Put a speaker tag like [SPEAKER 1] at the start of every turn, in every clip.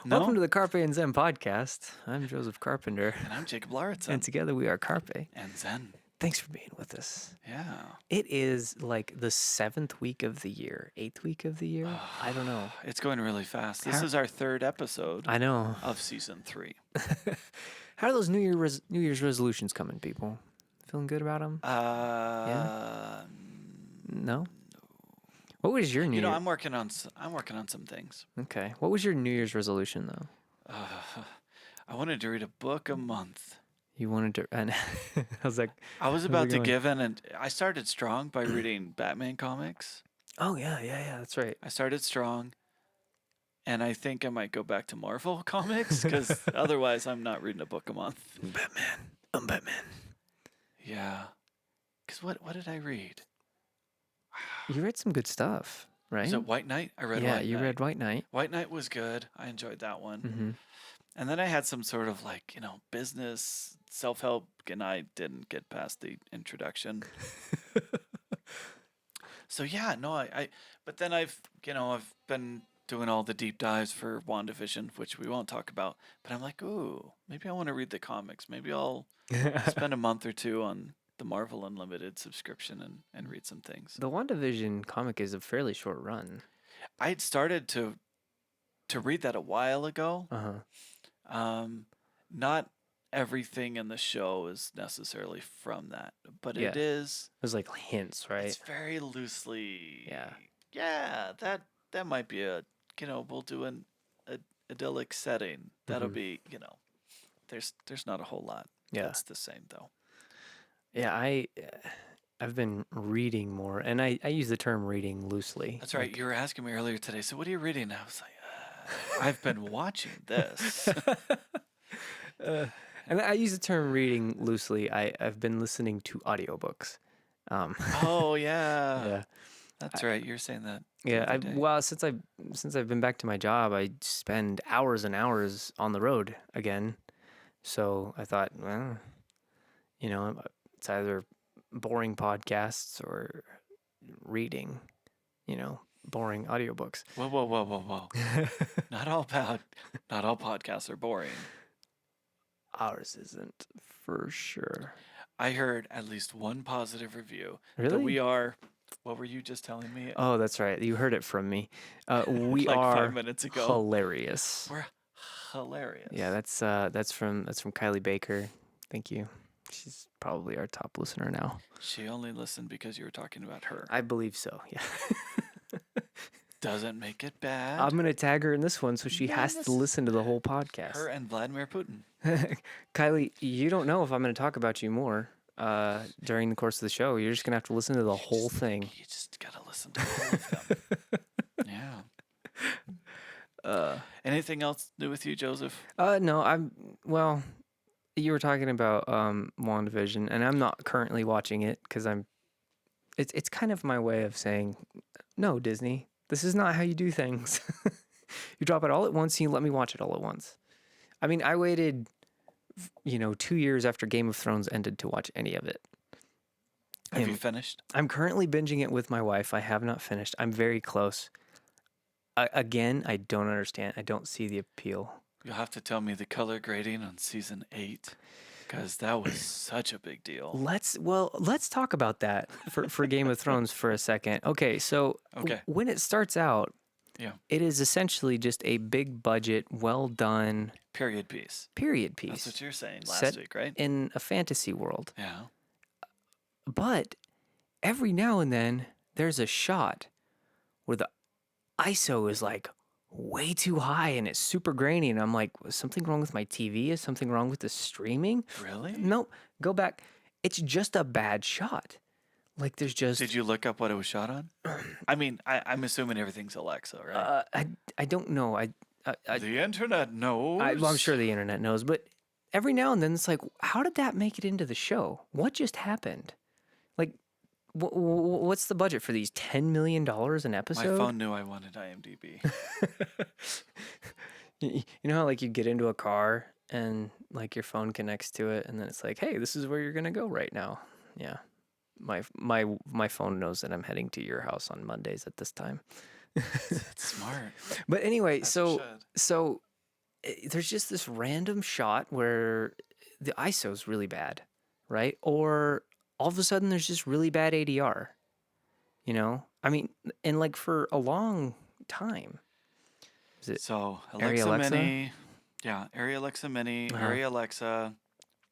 [SPEAKER 1] Welcome to
[SPEAKER 2] No?
[SPEAKER 1] the Carpe and Zen podcast. I'm Joseph Carpenter,
[SPEAKER 2] And I'm Jacob Laritz.
[SPEAKER 1] and together we are Carpe.
[SPEAKER 2] And Zen.
[SPEAKER 1] Thanks for being with us.
[SPEAKER 2] Yeah.
[SPEAKER 1] It is like the 7th week of the year, 8th week of the year. I don't know.
[SPEAKER 2] It's going really fast. This
[SPEAKER 1] How-
[SPEAKER 2] is our third episode
[SPEAKER 1] I know.
[SPEAKER 2] of season 3.
[SPEAKER 1] How are those New Year's resolutions coming, people? Feeling good about them? No. What was your New
[SPEAKER 2] You know,
[SPEAKER 1] Year?
[SPEAKER 2] I'm working on some things.
[SPEAKER 1] Okay. What was your New Year's resolution though?
[SPEAKER 2] I wanted to read a book a month.
[SPEAKER 1] You wanted to, and I was like,
[SPEAKER 2] I was
[SPEAKER 1] how's it
[SPEAKER 2] about to
[SPEAKER 1] going?
[SPEAKER 2] give in, and I started strong by reading Batman comics.
[SPEAKER 1] Oh yeah, that's right.
[SPEAKER 2] I started strong, and I think I might go back to Marvel comics because otherwise I'm not reading a book a month.
[SPEAKER 1] I'm Batman.
[SPEAKER 2] Yeah. Because what did I read?
[SPEAKER 1] You read some good stuff, right?
[SPEAKER 2] Was it White Knight? I read
[SPEAKER 1] yeah,
[SPEAKER 2] White
[SPEAKER 1] you
[SPEAKER 2] Knight.
[SPEAKER 1] read White Knight.
[SPEAKER 2] White Knight was good. I enjoyed that one.
[SPEAKER 1] Mm-hmm.
[SPEAKER 2] And then I had some sort of like, business self-help, and I didn't get past the introduction. So yeah, no, but then I've been doing all the deep dives for WandaVision, which we won't talk about, but I'm like, ooh, maybe I want to read the comics. Maybe I'll spend a month or two on the Marvel Unlimited subscription and read some things.
[SPEAKER 1] The WandaVision comic is a fairly short run.
[SPEAKER 2] I had started to read that a while ago.
[SPEAKER 1] Uh-huh.
[SPEAKER 2] Not everything in the show is necessarily from that, but
[SPEAKER 1] Yeah.
[SPEAKER 2] it is.
[SPEAKER 1] There's like hints, right?
[SPEAKER 2] It's very loosely.
[SPEAKER 1] Yeah.
[SPEAKER 2] Yeah, that might be we'll do an idyllic setting. That'll
[SPEAKER 1] Mhm.
[SPEAKER 2] be, there's not a whole lot.
[SPEAKER 1] Yeah.
[SPEAKER 2] That's the same though.
[SPEAKER 1] Yeah, I've been reading more, and I use the term reading loosely.
[SPEAKER 2] That's right. You were asking me earlier today. So what are you reading? I was like, I've been watching this.
[SPEAKER 1] And I use the term reading loosely. I've been listening to audiobooks.
[SPEAKER 2] Oh yeah.
[SPEAKER 1] Yeah.
[SPEAKER 2] That's right. You're saying that.
[SPEAKER 1] Yeah,
[SPEAKER 2] the other day.
[SPEAKER 1] well, since I've been back to my job, I spend hours and hours on the road again. So I thought, well, it's either boring podcasts or reading, boring audiobooks.
[SPEAKER 2] Whoa. Not all podcasts are boring.
[SPEAKER 1] Ours isn't, for sure.
[SPEAKER 2] I heard at least one positive review.
[SPEAKER 1] Really?
[SPEAKER 2] That we are. What were you just telling me?
[SPEAKER 1] Oh, that's right. You heard it from me. We
[SPEAKER 2] Like
[SPEAKER 1] are
[SPEAKER 2] 5 minutes ago.
[SPEAKER 1] hilarious.
[SPEAKER 2] We're hilarious.
[SPEAKER 1] Yeah, that's from Kylie Baker. Thank you. She's probably our top listener now.
[SPEAKER 2] She only listened because you were talking about her.
[SPEAKER 1] I believe so. Yeah.
[SPEAKER 2] Doesn't make it bad.
[SPEAKER 1] I'm gonna tag her in this one, so she has to listen to the whole podcast.
[SPEAKER 2] Her and Vladimir Putin.
[SPEAKER 1] Kylie, you don't know if I'm gonna talk about you more during the course of the show. You're just gonna have to listen to the whole thing.
[SPEAKER 2] You just gotta listen to all of them. Yeah. Anything else new with you, Joseph?
[SPEAKER 1] No, well. You were talking about WandaVision, and I'm not currently watching it because It's kind of my way of saying, no, Disney, this is not how you do things. You drop it all at once, and you let me watch it all at once. I mean, I waited, 2 years after Game of Thrones ended to watch any of it.
[SPEAKER 2] Have you finished?
[SPEAKER 1] I'm currently binging it with my wife. I have not finished. I'm very close. Again, I don't understand. I don't see the appeal.
[SPEAKER 2] You'll have to tell me the color grading on season 8, because that was such a big deal.
[SPEAKER 1] Let's talk about that for Game of Thrones for a second. Okay, so when it starts out,
[SPEAKER 2] yeah,
[SPEAKER 1] it is essentially just a big budget, well done
[SPEAKER 2] period piece.
[SPEAKER 1] That's
[SPEAKER 2] what you're saying last
[SPEAKER 1] set
[SPEAKER 2] week, right?
[SPEAKER 1] In a fantasy world.
[SPEAKER 2] Yeah.
[SPEAKER 1] But every now and then there's a shot where the ISO is like way too high and it's super grainy, and I'm like, was something wrong with my TV? Is something wrong with the streaming?
[SPEAKER 2] Really?
[SPEAKER 1] Nope. Go back. It's just a bad shot. Like there's just.
[SPEAKER 2] Did you look up what it was shot on? I mean, I'm assuming everything's Alexa, right?
[SPEAKER 1] I don't know.
[SPEAKER 2] The internet knows.
[SPEAKER 1] I'm sure the internet knows, but every now and then it's like, how did that make it into the show? What just happened? Like, what's the budget for these? $10 million an episode?
[SPEAKER 2] My phone knew I wanted IMDb.
[SPEAKER 1] You know how like you get into a car and like your phone connects to it, and then it's like, hey, this is where you're gonna go right now. Yeah, my phone knows that I'm heading to your house on Mondays at this time.
[SPEAKER 2] That's smart.
[SPEAKER 1] But anyway, so there's just this random shot where the ISO's really bad, right? Or all of a sudden there's just really bad ADR, you know? I mean, and like for a long time. Is it
[SPEAKER 2] So
[SPEAKER 1] Arri
[SPEAKER 2] Alexa
[SPEAKER 1] Alexa?
[SPEAKER 2] Mini, yeah, Arri Alexa Mini,
[SPEAKER 1] Uh-huh.
[SPEAKER 2] Arri Alexa,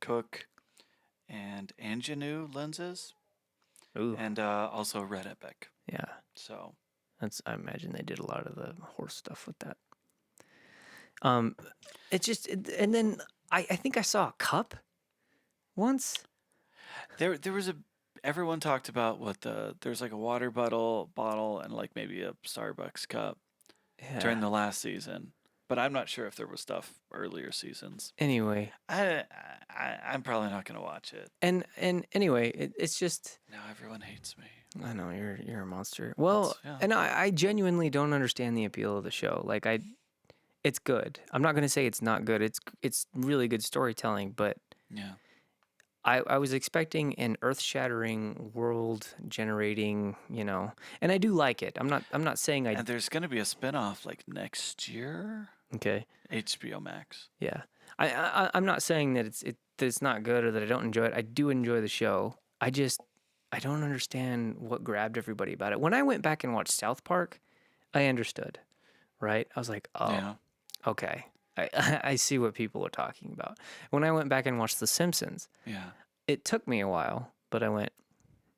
[SPEAKER 2] Cook, and Angenu lenses,
[SPEAKER 1] Ooh,
[SPEAKER 2] and also Red Epic.
[SPEAKER 1] yeah.
[SPEAKER 2] So
[SPEAKER 1] I imagine they did a lot of the horse stuff with that. Um, and then I think I saw a cup once.
[SPEAKER 2] there was a everyone talked about there's like a water bottle and like maybe a Starbucks cup
[SPEAKER 1] Yeah.
[SPEAKER 2] during the last season, but I'm not sure if there was stuff earlier seasons.
[SPEAKER 1] Anyway,
[SPEAKER 2] I'm probably not gonna watch it.
[SPEAKER 1] and anyway, it's just
[SPEAKER 2] Now everyone hates me.
[SPEAKER 1] I know you're a monster. Well,
[SPEAKER 2] That's yeah.
[SPEAKER 1] and I genuinely don't understand the appeal of the show. Like it's good. I'm not gonna say it's not good. It's really good storytelling, but
[SPEAKER 2] Yeah.
[SPEAKER 1] I was expecting an earth-shattering, world-generating, and I do like it. I'm not saying I
[SPEAKER 2] And there's gonna be a spinoff like next year.
[SPEAKER 1] okay.
[SPEAKER 2] HBO Max.
[SPEAKER 1] Yeah. I'm not saying that that it's not good or that I don't enjoy it. I do enjoy the show. I don't understand what grabbed everybody about it. When I went back and watched South Park, I understood, right? I was like, "Oh,
[SPEAKER 2] Yeah.
[SPEAKER 1] okay. I see what people are talking about." When I went back and watched The Simpsons,
[SPEAKER 2] Yeah.
[SPEAKER 1] it took me a while, but I went,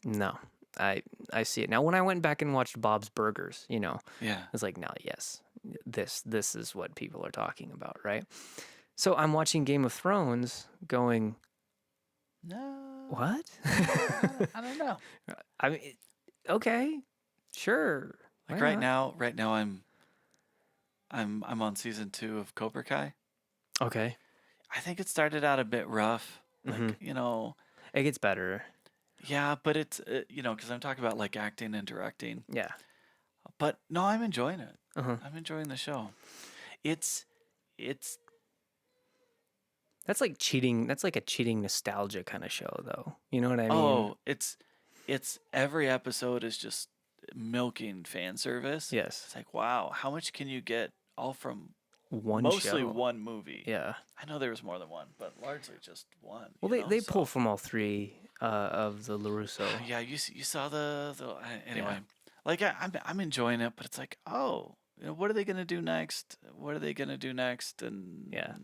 [SPEAKER 1] "No. I I see it." Now, when I went back and watched Bob's Burgers, I
[SPEAKER 2] Yeah.
[SPEAKER 1] was like, "No, yes. This is what people are talking about, right?" So I'm watching Game of Thrones going,
[SPEAKER 2] No.
[SPEAKER 1] what?
[SPEAKER 2] I don't know.
[SPEAKER 1] I mean, okay, sure. Why
[SPEAKER 2] Like
[SPEAKER 1] not?
[SPEAKER 2] right now I'm on season 2 of Cobra Kai.
[SPEAKER 1] Okay.
[SPEAKER 2] I think it started out a bit rough.
[SPEAKER 1] Hmm.
[SPEAKER 2] Like,
[SPEAKER 1] It gets better.
[SPEAKER 2] yeah, but it's because I'm talking about like acting and directing.
[SPEAKER 1] Yeah.
[SPEAKER 2] But no, I'm enjoying it.
[SPEAKER 1] Uh-huh.
[SPEAKER 2] I'm enjoying the show. It's it's
[SPEAKER 1] That's like cheating. That's like a cheating nostalgia kind of show, though. You know what I mean?
[SPEAKER 2] oh, it's every episode is just milking fan service.
[SPEAKER 1] Yes.
[SPEAKER 2] It's like, wow, how much can you get all from
[SPEAKER 1] One
[SPEAKER 2] mostly
[SPEAKER 1] show.
[SPEAKER 2] one movie?
[SPEAKER 1] Yeah.
[SPEAKER 2] I know there was more than one, but largely just one,
[SPEAKER 1] Well, they pull
[SPEAKER 2] So,
[SPEAKER 1] from all three of the LaRusso.
[SPEAKER 2] yeah, you saw
[SPEAKER 1] Yeah.
[SPEAKER 2] anyway. Like I'm enjoying it, but it's like, oh, what are they gonna do next? What are they gonna do next? And
[SPEAKER 1] Yeah.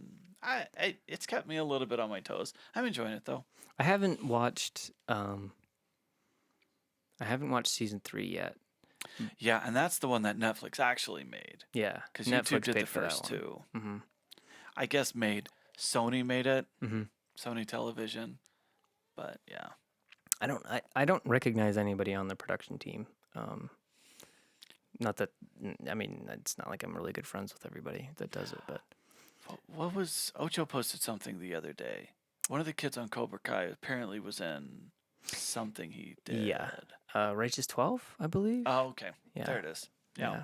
[SPEAKER 2] it's kept me a little bit on my toes. I'm enjoying it though.
[SPEAKER 1] I haven't watched. I haven't watched season 3 yet.
[SPEAKER 2] Yeah, and that's the one that Netflix actually made
[SPEAKER 1] Yeah.
[SPEAKER 2] because YouTube
[SPEAKER 1] Netflix
[SPEAKER 2] did the
[SPEAKER 1] paid for that
[SPEAKER 2] first
[SPEAKER 1] one.
[SPEAKER 2] two.
[SPEAKER 1] Mm-hmm.
[SPEAKER 2] I guess Sony made it,
[SPEAKER 1] Mm-hmm.
[SPEAKER 2] Sony Television, but yeah.
[SPEAKER 1] I don't recognize anybody on the production team. Not that I mean it's not like I'm really good friends with everybody that does it, but
[SPEAKER 2] What was Ocho posted something the other day? One of the kids on Cobra Kai apparently was in something he did.
[SPEAKER 1] yeah, Righteous 12, I believe.
[SPEAKER 2] Oh, okay.
[SPEAKER 1] Yeah,
[SPEAKER 2] There it is. Yeah.
[SPEAKER 1] yeah,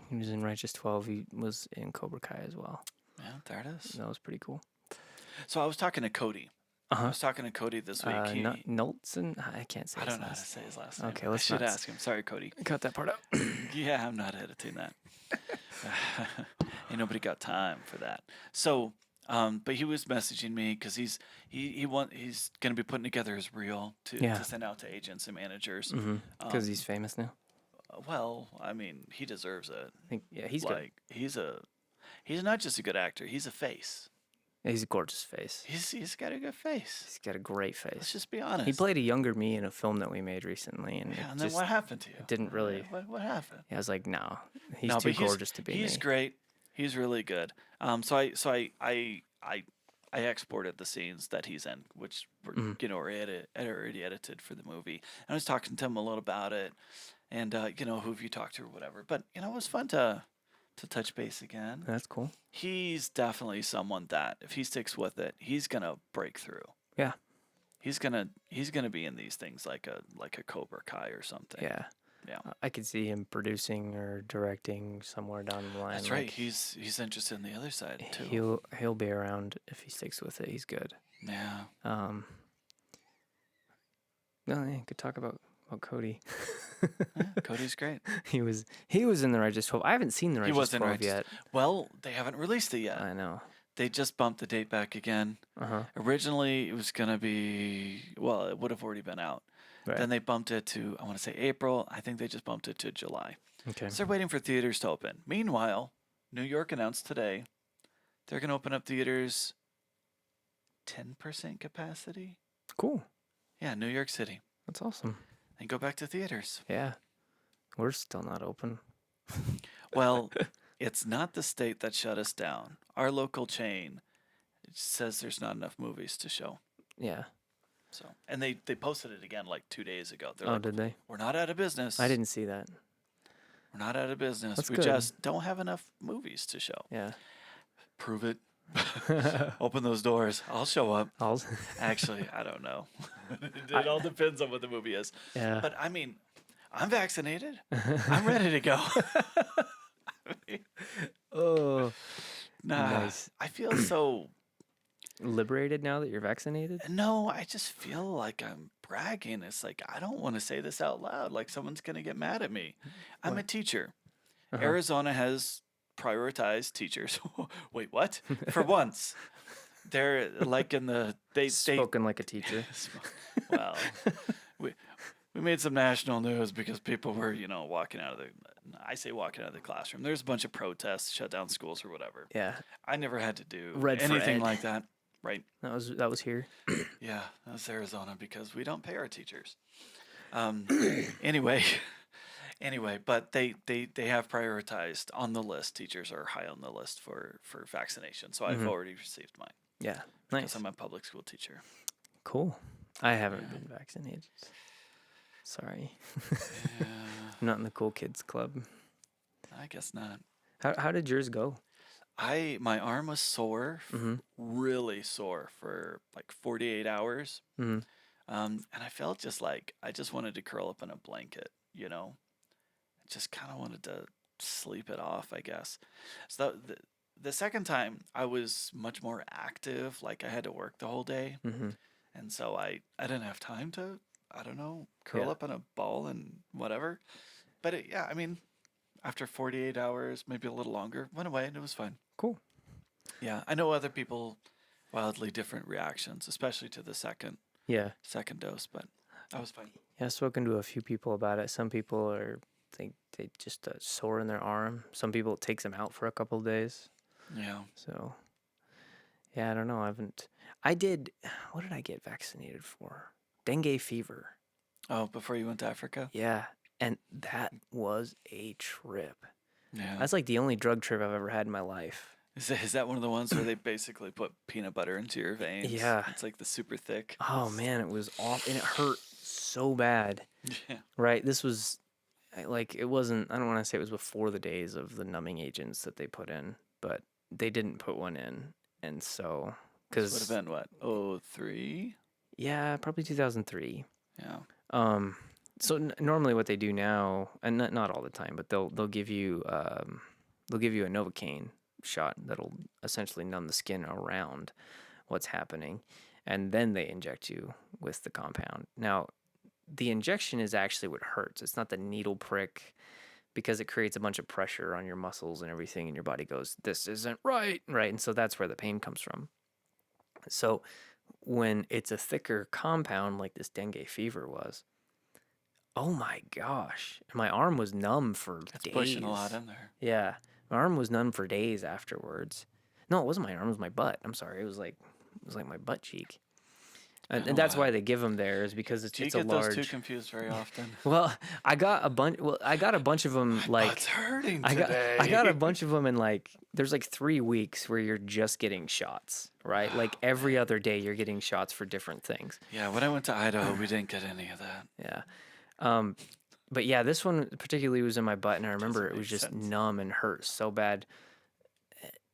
[SPEAKER 1] he was in Righteous 12. He was in Cobra Kai as well.
[SPEAKER 2] Yeah, there it is.
[SPEAKER 1] That was pretty cool.
[SPEAKER 2] So I was talking to Cody.
[SPEAKER 1] Uh
[SPEAKER 2] I
[SPEAKER 1] huh.
[SPEAKER 2] was talking to Cody this week.
[SPEAKER 1] Nolson. I can't say
[SPEAKER 2] I
[SPEAKER 1] his
[SPEAKER 2] don't know how to
[SPEAKER 1] last
[SPEAKER 2] say
[SPEAKER 1] name.
[SPEAKER 2] his last name.
[SPEAKER 1] Okay,
[SPEAKER 2] I
[SPEAKER 1] let's
[SPEAKER 2] should
[SPEAKER 1] not
[SPEAKER 2] ask him. Sorry, Cody.
[SPEAKER 1] cut that part out.
[SPEAKER 2] Yeah, I'm not editing that. Ain't nobody got time for that. So, but he was messaging me because he's gonna be putting together his reel
[SPEAKER 1] Yeah.
[SPEAKER 2] to send out to agents and managers.
[SPEAKER 1] Mm-hmm. Because
[SPEAKER 2] Um,
[SPEAKER 1] he's famous now.
[SPEAKER 2] well, I mean, he deserves it.
[SPEAKER 1] I think. Yeah, he's good.
[SPEAKER 2] Like he's not just a good actor. He's a face.
[SPEAKER 1] Yeah, he's a gorgeous face.
[SPEAKER 2] He's got a good face.
[SPEAKER 1] He's got a great
[SPEAKER 2] Let's
[SPEAKER 1] face.
[SPEAKER 2] just be honest.
[SPEAKER 1] He played a younger me in a film that we made recently, and
[SPEAKER 2] Yeah,
[SPEAKER 1] it
[SPEAKER 2] and then
[SPEAKER 1] just
[SPEAKER 2] what happened to you?
[SPEAKER 1] it didn't really.
[SPEAKER 2] What happened?
[SPEAKER 1] Yeah, I was like, no, he's
[SPEAKER 2] No,
[SPEAKER 1] too
[SPEAKER 2] but
[SPEAKER 1] gorgeous to be
[SPEAKER 2] he's
[SPEAKER 1] me.
[SPEAKER 2] great. He's really good. So I exported the scenes that he's in, which were
[SPEAKER 1] Mhm.
[SPEAKER 2] already edited for the movie. And I was talking to him a little about it, and who have you talked to or whatever. But it was fun to touch base again.
[SPEAKER 1] That's cool.
[SPEAKER 2] He's definitely someone that if he sticks with it, he's gonna break through.
[SPEAKER 1] Yeah.
[SPEAKER 2] He's gonna be in these things like a Cobra Kai or something.
[SPEAKER 1] Yeah.
[SPEAKER 2] Yeah.
[SPEAKER 1] I could see him producing or directing somewhere down the line.
[SPEAKER 2] That's right.
[SPEAKER 1] Like,
[SPEAKER 2] He's interested in the other side too.
[SPEAKER 1] he'll be around if he sticks with it. He's good.
[SPEAKER 2] Yeah.
[SPEAKER 1] No, yeah, could talk about about Cody.
[SPEAKER 2] Yeah, Cody's great.
[SPEAKER 1] He was in The Righteous 12. I haven't seen The
[SPEAKER 2] He
[SPEAKER 1] Righteous
[SPEAKER 2] was in
[SPEAKER 1] 12
[SPEAKER 2] Righteous.
[SPEAKER 1] yet.
[SPEAKER 2] Well, they haven't released it yet.
[SPEAKER 1] I know.
[SPEAKER 2] They just bumped the date back again.
[SPEAKER 1] Uh-huh.
[SPEAKER 2] Originally, it was going to be, well, it would have already been out.
[SPEAKER 1] Right.
[SPEAKER 2] Then they bumped it to, I want to say April. I think they just bumped it to July.
[SPEAKER 1] Okay.
[SPEAKER 2] So they're waiting for theaters to open. Meanwhile, New York announced today they're going to open up theaters 10% capacity.
[SPEAKER 1] Cool.
[SPEAKER 2] Yeah, New York City.
[SPEAKER 1] That's awesome.
[SPEAKER 2] And go back to theaters.
[SPEAKER 1] Yeah. We're still not open.
[SPEAKER 2] Well, it's not the state that shut us down. Our local chain says there's not enough movies to show.
[SPEAKER 1] Yeah.
[SPEAKER 2] So, and they posted it again like 2 days ago. They're
[SPEAKER 1] Oh,
[SPEAKER 2] like,
[SPEAKER 1] did they?
[SPEAKER 2] we're not out of business.
[SPEAKER 1] I didn't see that.
[SPEAKER 2] We're not out of business.
[SPEAKER 1] That's
[SPEAKER 2] We
[SPEAKER 1] good.
[SPEAKER 2] just don't have enough movies to show.
[SPEAKER 1] Yeah.
[SPEAKER 2] Prove it. Open those doors. I'll show up.
[SPEAKER 1] I'll.
[SPEAKER 2] Actually, I don't know. It all depends on what the movie is.
[SPEAKER 1] Yeah.
[SPEAKER 2] But I mean, I'm vaccinated. I'm ready to go.
[SPEAKER 1] Oh.
[SPEAKER 2] Nah,
[SPEAKER 1] Nice.
[SPEAKER 2] I feel so.
[SPEAKER 1] Liberated now that you're vaccinated?
[SPEAKER 2] No, I just feel like I'm bragging. It's like I don't want to say this out loud. Like someone's gonna get mad at me. I'm a
[SPEAKER 1] What?
[SPEAKER 2] teacher.
[SPEAKER 1] Uh-huh.
[SPEAKER 2] Arizona has prioritized teachers. Wait, what? For once, they're like in the they
[SPEAKER 1] Spoken like a teacher.
[SPEAKER 2] well, we made some national news because people were walking out of the. I say walking out of the classroom. There's a bunch of protests, shut down schools or whatever.
[SPEAKER 1] Yeah.
[SPEAKER 2] I never had to do
[SPEAKER 1] Red for
[SPEAKER 2] anything
[SPEAKER 1] Ed.
[SPEAKER 2] like that. Right.
[SPEAKER 1] That was here.
[SPEAKER 2] Yeah, that's Arizona because we don't pay our teachers. Anyway, but they have prioritized on the list. Teachers are high on the list for vaccination. So I've already received mine
[SPEAKER 1] Yeah.
[SPEAKER 2] because
[SPEAKER 1] Nice.
[SPEAKER 2] I'm a public school teacher.
[SPEAKER 1] Cool. I haven't been vaccinated. Sorry.
[SPEAKER 2] Yeah,
[SPEAKER 1] I'm not in the cool kids club.
[SPEAKER 2] I guess not.
[SPEAKER 1] How did yours go?
[SPEAKER 2] My arm was sore,
[SPEAKER 1] Mm-hmm.
[SPEAKER 2] really sore for like 48 hours.
[SPEAKER 1] Mm-hmm.
[SPEAKER 2] And I felt just like I just wanted to curl up in a blanket, I just kind of wanted to sleep it off, I guess. So the second time I was much more active, like I had to work the whole day.
[SPEAKER 1] Mm-hmm.
[SPEAKER 2] And so I didn't have time to, I don't know, curl
[SPEAKER 1] Yeah.
[SPEAKER 2] up in a ball and whatever. But I mean, after 48 hours, maybe a little longer, went away and it was fine.
[SPEAKER 1] Cool.
[SPEAKER 2] Yeah, I know other people wildly different reactions, especially to the second
[SPEAKER 1] Yeah.
[SPEAKER 2] dose, but I was fine.
[SPEAKER 1] Yeah, I've spoken to a few people about it. Some people they just sore in their arm. Some people it takes them out for a couple of days.
[SPEAKER 2] Yeah.
[SPEAKER 1] So, yeah, I don't know. I did. What did I get vaccinated for? Dengue fever.
[SPEAKER 2] Oh, before you went to Africa?
[SPEAKER 1] Yeah, and that was a trip.
[SPEAKER 2] Yeah.
[SPEAKER 1] That's like the only drug trip I've ever had in my life.
[SPEAKER 2] Is that one of the ones where they basically put peanut butter into your veins?
[SPEAKER 1] Yeah.
[SPEAKER 2] It's like the super thick.
[SPEAKER 1] Oh man, it was awful, and it hurt so bad.
[SPEAKER 2] Yeah.
[SPEAKER 1] Right? This was like it wasn't. I don't want to say it was before the days of the numbing agents that they put in, but they didn't put one in, and so
[SPEAKER 2] This would have been what? 03?
[SPEAKER 1] yeah, probably 2003.
[SPEAKER 2] Yeah.
[SPEAKER 1] So normally what they do now, and not all the time, but they'll give you a Novocaine shot that'll essentially numb the skin around what's happening, and then they inject you with the compound. Now, the injection is actually what hurts. It's not the needle prick, because it creates a bunch of pressure on your muscles and everything, and your body goes, "This isn't right," right? And so that's where the pain comes from. So when it's a thicker compound like this dengue fever was, oh my gosh, my arm was numb for
[SPEAKER 2] It's
[SPEAKER 1] days.
[SPEAKER 2] pushing a lot in there.
[SPEAKER 1] Yeah, my arm was numb for days afterwards. No, it wasn't my arm; it was my butt. I'm sorry, it was like my butt cheek. And that's why they give them there, is because
[SPEAKER 2] Do you
[SPEAKER 1] it's a
[SPEAKER 2] get
[SPEAKER 1] large.
[SPEAKER 2] those two confused very often?
[SPEAKER 1] Well, I got a bunch. Well, I got a bunch of them. Like
[SPEAKER 2] Butt's hurting
[SPEAKER 1] I
[SPEAKER 2] today.
[SPEAKER 1] got a bunch of them in like there's like 3 weeks where you're just getting shots, right? Like every other day you're getting shots for different things.
[SPEAKER 2] Yeah, when I went to Idaho, we didn't get any of that.
[SPEAKER 1] Yeah. But yeah, this one particularly was in my butt, and I remember it was
[SPEAKER 2] make
[SPEAKER 1] just
[SPEAKER 2] sense.
[SPEAKER 1] numb and hurt so bad.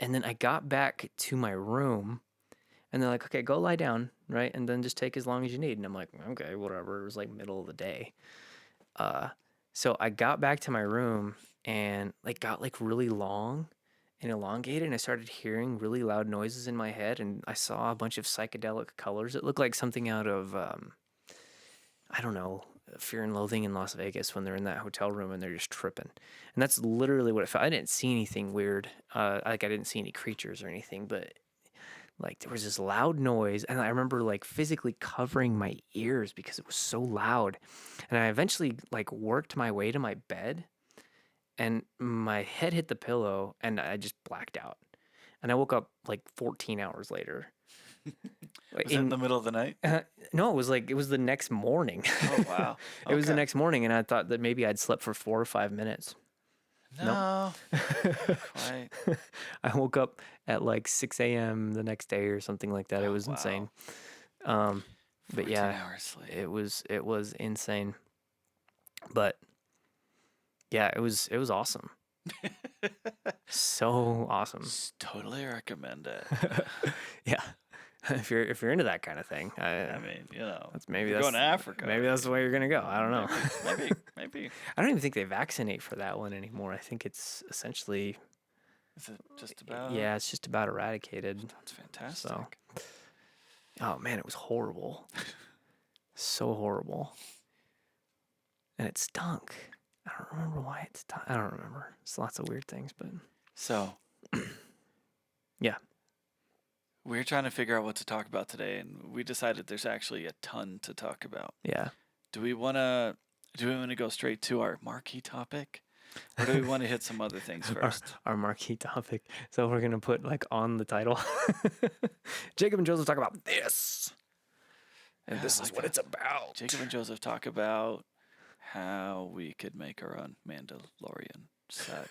[SPEAKER 1] And then I got back to my room, and they're like, "Okay, go lie down, right? And then just take as long as you need." And I'm like, "Okay, whatever." It was like middle of the day. So I got back to my room and like got like really long and elongated, and I started hearing really loud noises in my head, and I saw a bunch of psychedelic colors. It looked like something out of I don't know, Fear and Loathing in Las Vegas when they're in that hotel room and they're just tripping. And that's literally what it felt. I didn't see anything weird. Like I didn't see any creatures or anything, but like there was this loud noise, and I remember like physically covering my ears because it was so loud. And I eventually like worked my way to my bed, and my head hit the pillow, and I just blacked out. And I woke up like 14 hours later.
[SPEAKER 2] Was that in the middle of the night?
[SPEAKER 1] No, it was the next morning.
[SPEAKER 2] Oh, wow.
[SPEAKER 1] It was the
[SPEAKER 2] Okay.
[SPEAKER 1] next morning, and I thought that maybe I'd slept for 4 or 5 minutes.
[SPEAKER 2] No. Quite.
[SPEAKER 1] I woke up at like 6 a.m. the next day or something like that. It
[SPEAKER 2] Oh,
[SPEAKER 1] was
[SPEAKER 2] wow.
[SPEAKER 1] insane. But
[SPEAKER 2] 14
[SPEAKER 1] yeah,
[SPEAKER 2] hours sleep.
[SPEAKER 1] it was insane. But yeah, it was awesome. So awesome.
[SPEAKER 2] Totally recommend it.
[SPEAKER 1] Yeah. If you're into that kind of thing,
[SPEAKER 2] I mean, you know,
[SPEAKER 1] that's maybe
[SPEAKER 2] you're going to Africa.
[SPEAKER 1] Maybe that's the way you're gonna go. I don't know.
[SPEAKER 2] Maybe.
[SPEAKER 1] I don't even think they vaccinate for that one anymore. I think it's essentially
[SPEAKER 2] Is it just about?
[SPEAKER 1] yeah, it's just about eradicated.
[SPEAKER 2] That's fantastic.
[SPEAKER 1] So, oh man, it was horrible. So horrible. And it stunk. I don't remember why it stunk. I don't remember. It's lots of weird things, but
[SPEAKER 2] So,
[SPEAKER 1] yeah.
[SPEAKER 2] we're trying to figure out what to talk about today, and we decided there's actually a ton to talk about.
[SPEAKER 1] Yeah.
[SPEAKER 2] Do we want to go straight to our marquee topic, or do we want to hit some other things first?
[SPEAKER 1] Our marquee topic. So we're gonna put like on the title. Jacob and Joseph talk about this. And
[SPEAKER 2] Yeah,
[SPEAKER 1] this
[SPEAKER 2] I
[SPEAKER 1] is
[SPEAKER 2] like
[SPEAKER 1] what
[SPEAKER 2] that.
[SPEAKER 1] it's about.
[SPEAKER 2] Jacob and Joseph talk about how we could make our own Mandalorian set.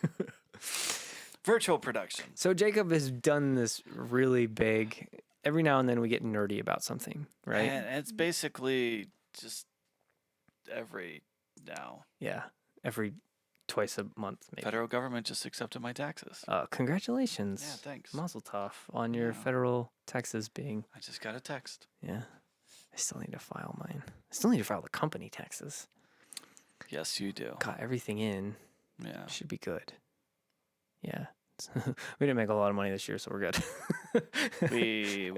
[SPEAKER 2] Virtual production.
[SPEAKER 1] So Jacob has done this really big. Every now and then we get nerdy about something, right?
[SPEAKER 2] And it's basically just every now.
[SPEAKER 1] Yeah. Every twice a month, maybe.
[SPEAKER 2] Federal government just accepted my taxes.
[SPEAKER 1] Congratulations.
[SPEAKER 2] Yeah, thanks.
[SPEAKER 1] Mazel tov on your
[SPEAKER 2] Yeah.
[SPEAKER 1] federal taxes being.
[SPEAKER 2] I just got a text.
[SPEAKER 1] Yeah. I still need to file mine. I still need to file the company taxes.
[SPEAKER 2] Yes, you do.
[SPEAKER 1] Got everything in.
[SPEAKER 2] Yeah.
[SPEAKER 1] Should be good. Yeah. We didn't make a lot of money this year, so we're good.
[SPEAKER 2] we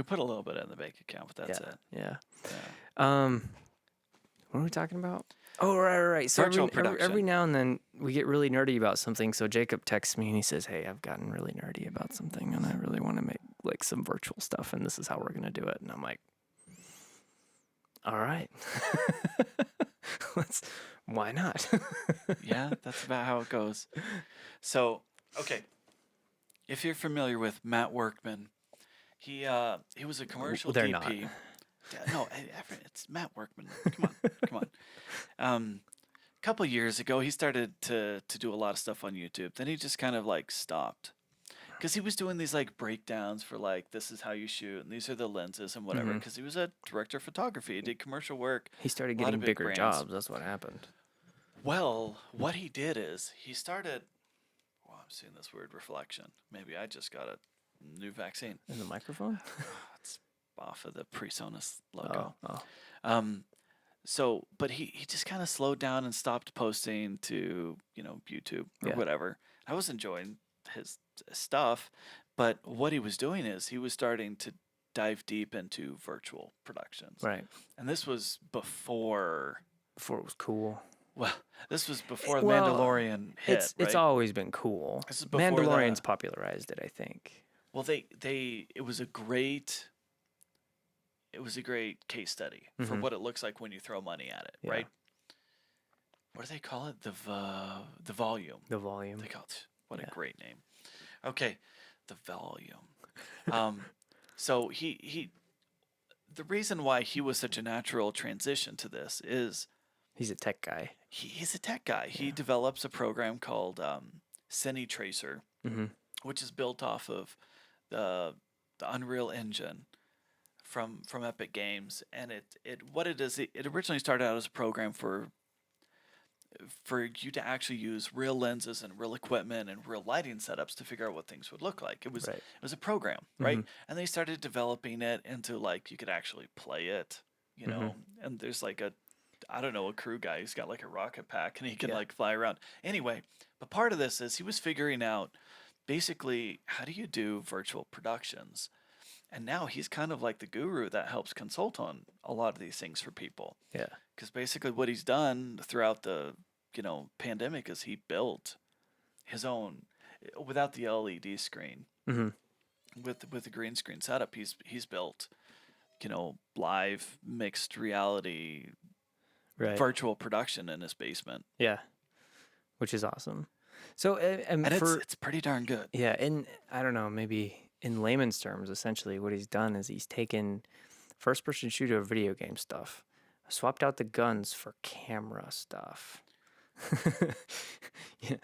[SPEAKER 2] put a little bit in the bank account, but that's it.
[SPEAKER 1] Yeah.
[SPEAKER 2] Yeah.
[SPEAKER 1] What are we talking about? Oh, right. So
[SPEAKER 2] Virtual
[SPEAKER 1] every
[SPEAKER 2] production.
[SPEAKER 1] now and then we get really nerdy about something. So Jacob texts me and he says, "Hey, I've gotten really nerdy about something, and I really want to make like some virtual stuff, and this is how we're gonna do it." And I'm like, "All right, why not?"
[SPEAKER 2] Yeah, that's about how it goes. So, okay. If you're familiar with Matt Workman, he was a commercial
[SPEAKER 1] They're
[SPEAKER 2] DP.
[SPEAKER 1] not.
[SPEAKER 2] Yeah, no, it's Matt Workman. Come on. A couple years ago, he started to do a lot of stuff on YouTube. Then he just kind of like stopped because he was doing these like breakdowns for like this is how you shoot and these are the lenses and whatever. Because he was a director of photography, he did commercial work.
[SPEAKER 1] He started
[SPEAKER 2] A lot
[SPEAKER 1] getting
[SPEAKER 2] of big
[SPEAKER 1] bigger
[SPEAKER 2] brands.
[SPEAKER 1] jobs. That's what happened.
[SPEAKER 2] Well, what he did is he started. Well, I'm seeing this weird reflection. Maybe I just got a new vaccine.
[SPEAKER 1] In the microphone?
[SPEAKER 2] It's off of the PreSonus logo.
[SPEAKER 1] Oh.
[SPEAKER 2] So, but he just kind of slowed down and stopped posting to, YouTube or
[SPEAKER 1] Yeah.
[SPEAKER 2] whatever. I was enjoying his stuff, but what he was doing is he was starting to dive deep into virtual productions.
[SPEAKER 1] Right.
[SPEAKER 2] And this was before,
[SPEAKER 1] Before it was cool.
[SPEAKER 2] this was before
[SPEAKER 1] Well,
[SPEAKER 2] Mandalorian hit,
[SPEAKER 1] It's
[SPEAKER 2] right?
[SPEAKER 1] always been cool.
[SPEAKER 2] This is before
[SPEAKER 1] Mandalorian's
[SPEAKER 2] the-
[SPEAKER 1] popularized it, I think.
[SPEAKER 2] Well, it was a great case study for
[SPEAKER 1] Mhm.
[SPEAKER 2] what it looks like when you throw money at it,
[SPEAKER 1] Yeah.
[SPEAKER 2] right? What do they call it? The volume.
[SPEAKER 1] The volume.
[SPEAKER 2] They call it. What a
[SPEAKER 1] Yeah.
[SPEAKER 2] great name. Okay, the volume. So he the reason why he was such a natural transition to this is
[SPEAKER 1] He's a tech guy.
[SPEAKER 2] he's a tech guy. He develops a program called Cine Tracer,
[SPEAKER 1] Mm-hmm.
[SPEAKER 2] which is built off of the Unreal Engine from Epic Games, and it originally started out as a program for you to actually use real lenses and real equipment and real lighting setups to figure out what things would look like. It was
[SPEAKER 1] Right.
[SPEAKER 2] it was a program, right? And they started developing it into like you could actually play it, and there's like a crew guy who's got like a rocket pack and he can like fly around. Anyway, but part of this is he was figuring out basically how do you do virtual productions. And now he's kind of like the guru that helps consult on a lot of these things for people.
[SPEAKER 1] Yeah.
[SPEAKER 2] Because basically what he's done throughout the, pandemic is he built his own, without the LED screen,
[SPEAKER 1] Mm-hmm.
[SPEAKER 2] with the green screen setup, he's built, live mixed reality
[SPEAKER 1] Right.
[SPEAKER 2] virtual production in his basement.
[SPEAKER 1] Yeah. Which is awesome. So,
[SPEAKER 2] And it's pretty darn good.
[SPEAKER 1] yeah, and I don't know, maybe in layman's terms, essentially what he's done is he's taken first-person shooter video game stuff, swapped out the guns for camera stuff. Yeah.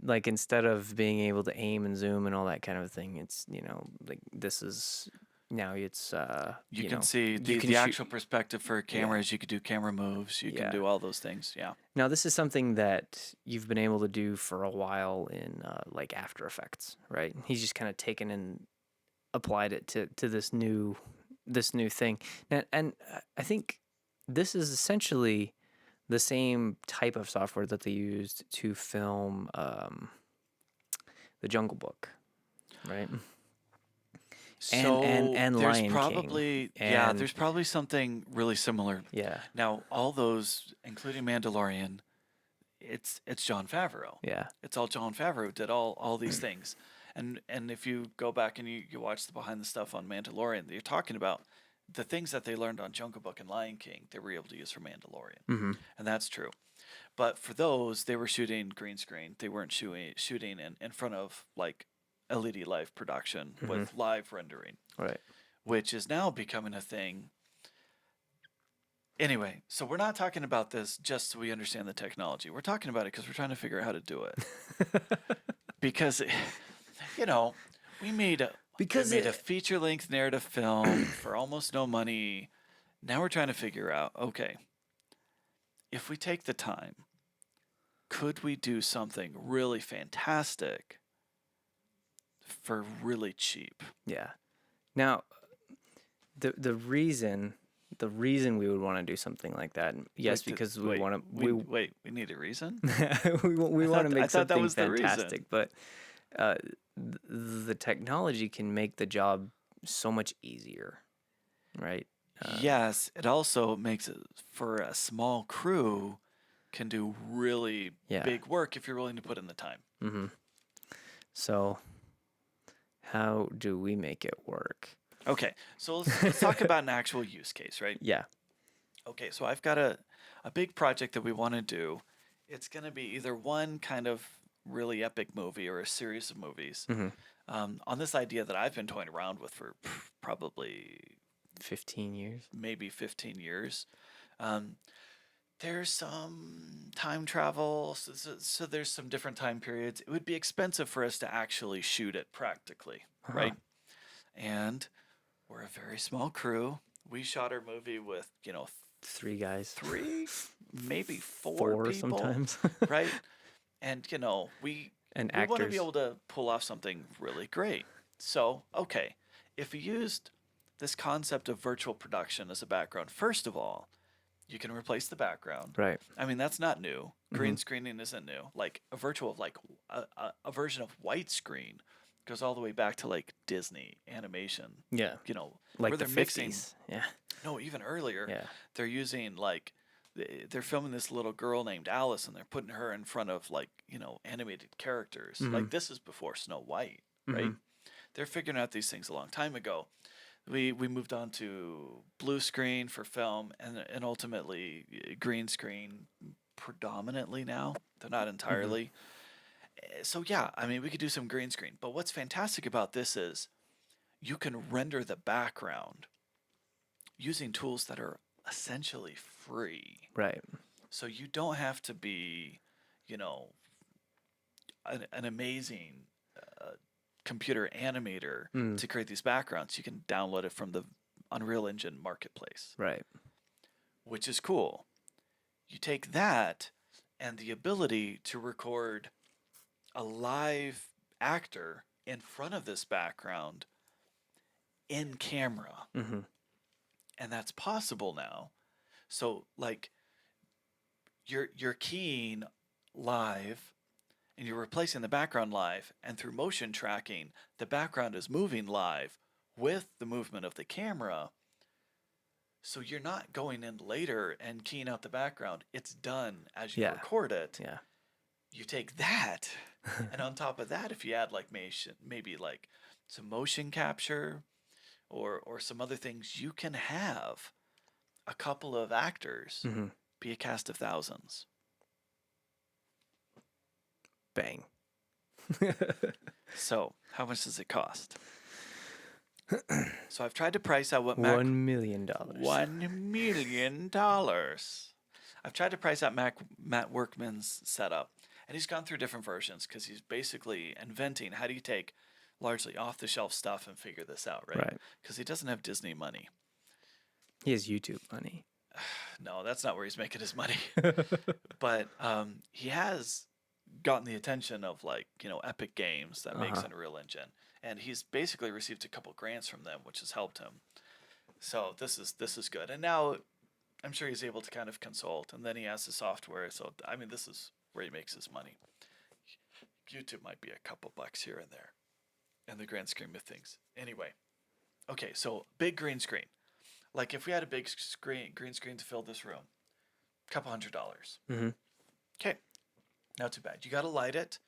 [SPEAKER 1] Like instead of being able to aim and zoom and all that kind of thing, it's like this is now it's
[SPEAKER 2] You can see
[SPEAKER 1] you
[SPEAKER 2] the
[SPEAKER 1] can shoot.
[SPEAKER 2] actual perspective for cameras. You could do camera moves. You can do all those things. Yeah.
[SPEAKER 1] Now this is something that you've been able to do for a while in like After Effects, right? He's just kind of taken and applied it to this new thing, and I think this is essentially the same type of software that they used to film the Jungle Book, right?
[SPEAKER 2] So
[SPEAKER 1] And
[SPEAKER 2] there's
[SPEAKER 1] Lion King.
[SPEAKER 2] probably there's probably something really similar.
[SPEAKER 1] Yeah.
[SPEAKER 2] Now all those, including Mandalorian, it's Jon Favreau.
[SPEAKER 1] Yeah.
[SPEAKER 2] It's all Jon Favreau did all these things. And if you go back and you watch the behind the stuff on Mandalorian, you're talking about the things that they learned on Jungle Book and Lion King, they were able to use for Mandalorian.
[SPEAKER 1] Mm-hmm.
[SPEAKER 2] And that's true. But for those, they were shooting green screen. They weren't shooting in front of like LED live production with live rendering,
[SPEAKER 1] Right.
[SPEAKER 2] which is now becoming a thing. Anyway, so we're not talking about this just so we understand the technology. We're talking about it because we're trying to figure out how to do it. Because, we made a feature-length narrative film for almost no money. Now we're trying to figure out, okay, if we take the time, could we do something really fantastic for really cheap?
[SPEAKER 1] Yeah. Now, the reason we would want to do something like that, yes, because we want to.
[SPEAKER 2] We need a reason.
[SPEAKER 1] we want to make something
[SPEAKER 2] fantastic,
[SPEAKER 1] but the technology can make the job so much easier, right?
[SPEAKER 2] Yes, it also makes it for a small crew can do really big work if you're willing to put in the time.
[SPEAKER 1] Mm-hmm. So, how do we make it work?
[SPEAKER 2] Okay, so let's talk about an actual use case, right?
[SPEAKER 1] Yeah.
[SPEAKER 2] Okay, so I've got a big project that we want to do. It's going to be either one kind of really epic movie or a series of movies.
[SPEAKER 1] Mm-hmm.
[SPEAKER 2] On this idea that I've been toying around with for probably
[SPEAKER 1] 15 years.
[SPEAKER 2] Maybe 15 years. There's some time travel, so there's some different time periods. It would be expensive for us to actually shoot it practically, right? And we're a very small crew. We shot our movie with,
[SPEAKER 1] 3 guys.
[SPEAKER 2] 3, maybe 4 people,
[SPEAKER 1] sometimes.
[SPEAKER 2] right? And, we want to be able to pull off something really great. So, okay, if we used this concept of virtual production as a background, first of all, you can replace the background.
[SPEAKER 1] Right.
[SPEAKER 2] I mean, that's not new. Green screening isn't new. Like a virtual of like a version of white screen goes all the way back to like Disney animation.
[SPEAKER 1] Yeah.
[SPEAKER 2] Like
[SPEAKER 1] where
[SPEAKER 2] they're
[SPEAKER 1] the 50s.
[SPEAKER 2] mixing.
[SPEAKER 1] Yeah.
[SPEAKER 2] No, even earlier.
[SPEAKER 1] Yeah.
[SPEAKER 2] They're using like they're filming this little girl named Alice and they're putting her in front of like, animated characters. Like this is before Snow White, right? They're figuring out these things a long time ago. We moved on to blue screen for film and ultimately green screen predominantly now. They're not entirely. So yeah, I mean, we could do some green screen. But what's fantastic about this is you can render the background using tools that are essentially free.
[SPEAKER 1] Right.
[SPEAKER 2] So you don't have to be, an amazing computer animator to create these backgrounds. You can download it from the Unreal Engine marketplace.
[SPEAKER 1] Right.
[SPEAKER 2] Which is cool. You take that and the ability to record a live actor in front of this background in camera. And that's possible now. So like you're keying live and you're replacing the background live, and through motion tracking, the background is moving live with the movement of the camera. So you're not going in later and keying out the background. It's done as you
[SPEAKER 1] Yeah.
[SPEAKER 2] record it.
[SPEAKER 1] Yeah.
[SPEAKER 2] You take that, and on top of that, if you add like maybe like some motion capture or some other things, you can have a couple of actors
[SPEAKER 1] Mm-hmm.
[SPEAKER 2] be a cast of thousands.
[SPEAKER 1] Bang.
[SPEAKER 2] So how much does it cost? So I've tried to price out what
[SPEAKER 1] $1 million.
[SPEAKER 2] $1 million. I've tried to price out Matt Workman's setup, and he's gone through different versions because he's basically inventing how do you take largely off the shelf stuff and figure this out, right?
[SPEAKER 1] Right.
[SPEAKER 2] Because he doesn't have Disney money.
[SPEAKER 1] He has YouTube money.
[SPEAKER 2] No, that's not where he's making his money. But he has gotten the attention of like Epic Games that makes Unreal Engine, and he's basically received a couple grants from them, which has helped him. So this is good. And now I'm sure he's able to kind of consult, and then he has the software. So I mean, this is where he makes his money. YouTube might be a couple bucks here and there, in the grand scheme of things. Anyway, okay, so big green screen. Like if we had a big green screen to fill this room, couple $100.
[SPEAKER 1] Mm-hmm.
[SPEAKER 2] Okay, not too bad. You got to light it.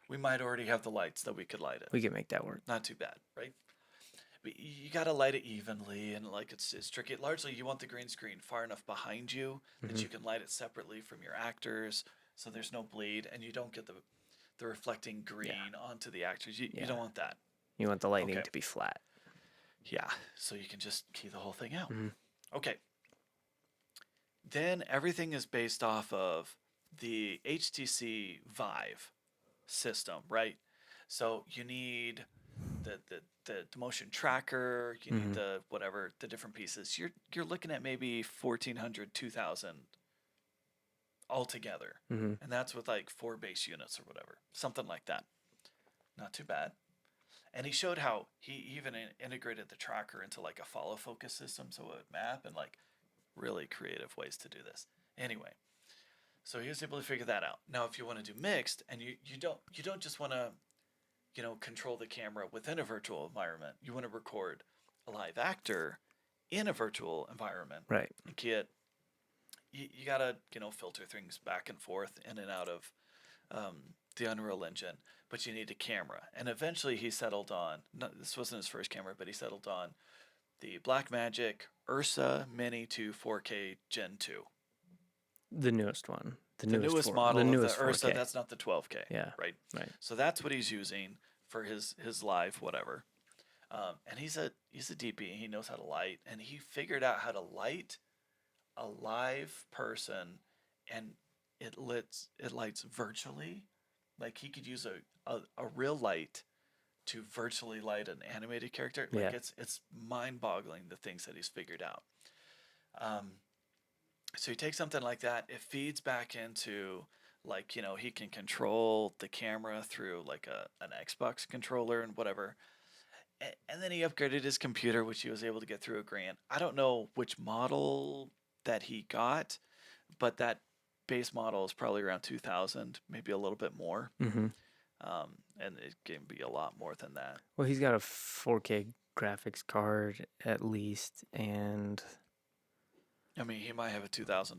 [SPEAKER 2] We might already have the lights that we could light it.
[SPEAKER 1] We can make that work.
[SPEAKER 2] Not too bad, right? But you got to light it evenly, and like it's tricky. Largely, you want the green screen far enough behind you that you can light it separately from your actors, so there's no bleed, and you don't get the reflecting green onto the actors. You don't want that.
[SPEAKER 1] You want the lighting to be flat.
[SPEAKER 2] Yeah, so you can just key the whole thing out.
[SPEAKER 1] Mm-hmm.
[SPEAKER 2] Okay. Then everything is based off of the HTC Vive system, right? So you need the motion tracker, you need the whatever, the different pieces. You're looking at maybe 1,400, 2,000 altogether.
[SPEAKER 1] Mm-hmm.
[SPEAKER 2] And that's with like 4 base units or whatever. Something like that. Not too bad. And he showed how he even integrated the tracker into like a follow focus system so it would map, and like really creative ways to do this. Anyway, so he was able to figure that out. Now, if you want to do mixed, and you don't just want to control the camera within a virtual environment. You want to record a live actor in a virtual environment.
[SPEAKER 1] Right.
[SPEAKER 2] And key you gotta filter things back and forth in and out of the Unreal Engine, but you need a camera. And eventually he settled on, this wasn't his first camera, but he settled on the Blackmagic Ursa Mini 2 4K Gen 2.
[SPEAKER 1] The newest one.
[SPEAKER 2] The newest model of the Ursa,
[SPEAKER 1] 4K.
[SPEAKER 2] that's not the 12K.
[SPEAKER 1] Yeah.
[SPEAKER 2] Right.
[SPEAKER 1] Right.
[SPEAKER 2] So that's what he's using for his live whatever. And he's a DP. He knows how to light, and he figured out how to light a live person, and it lights virtually. Like he could use a real light to virtually light an animated character. Like it's mind-boggling the things that he's figured out. So he takes something like that, it feeds back into like he can control the camera through like an Xbox controller and whatever. And then he upgraded his computer, which he was able to get through a grant. I don't know which model that he got, but that base model is probably around 2,000, maybe a little bit more.
[SPEAKER 1] Mm-hmm.
[SPEAKER 2] And it can be a lot more than that.
[SPEAKER 1] Well, he's got a 4K graphics card at least, and
[SPEAKER 2] I mean, he might have a $2,000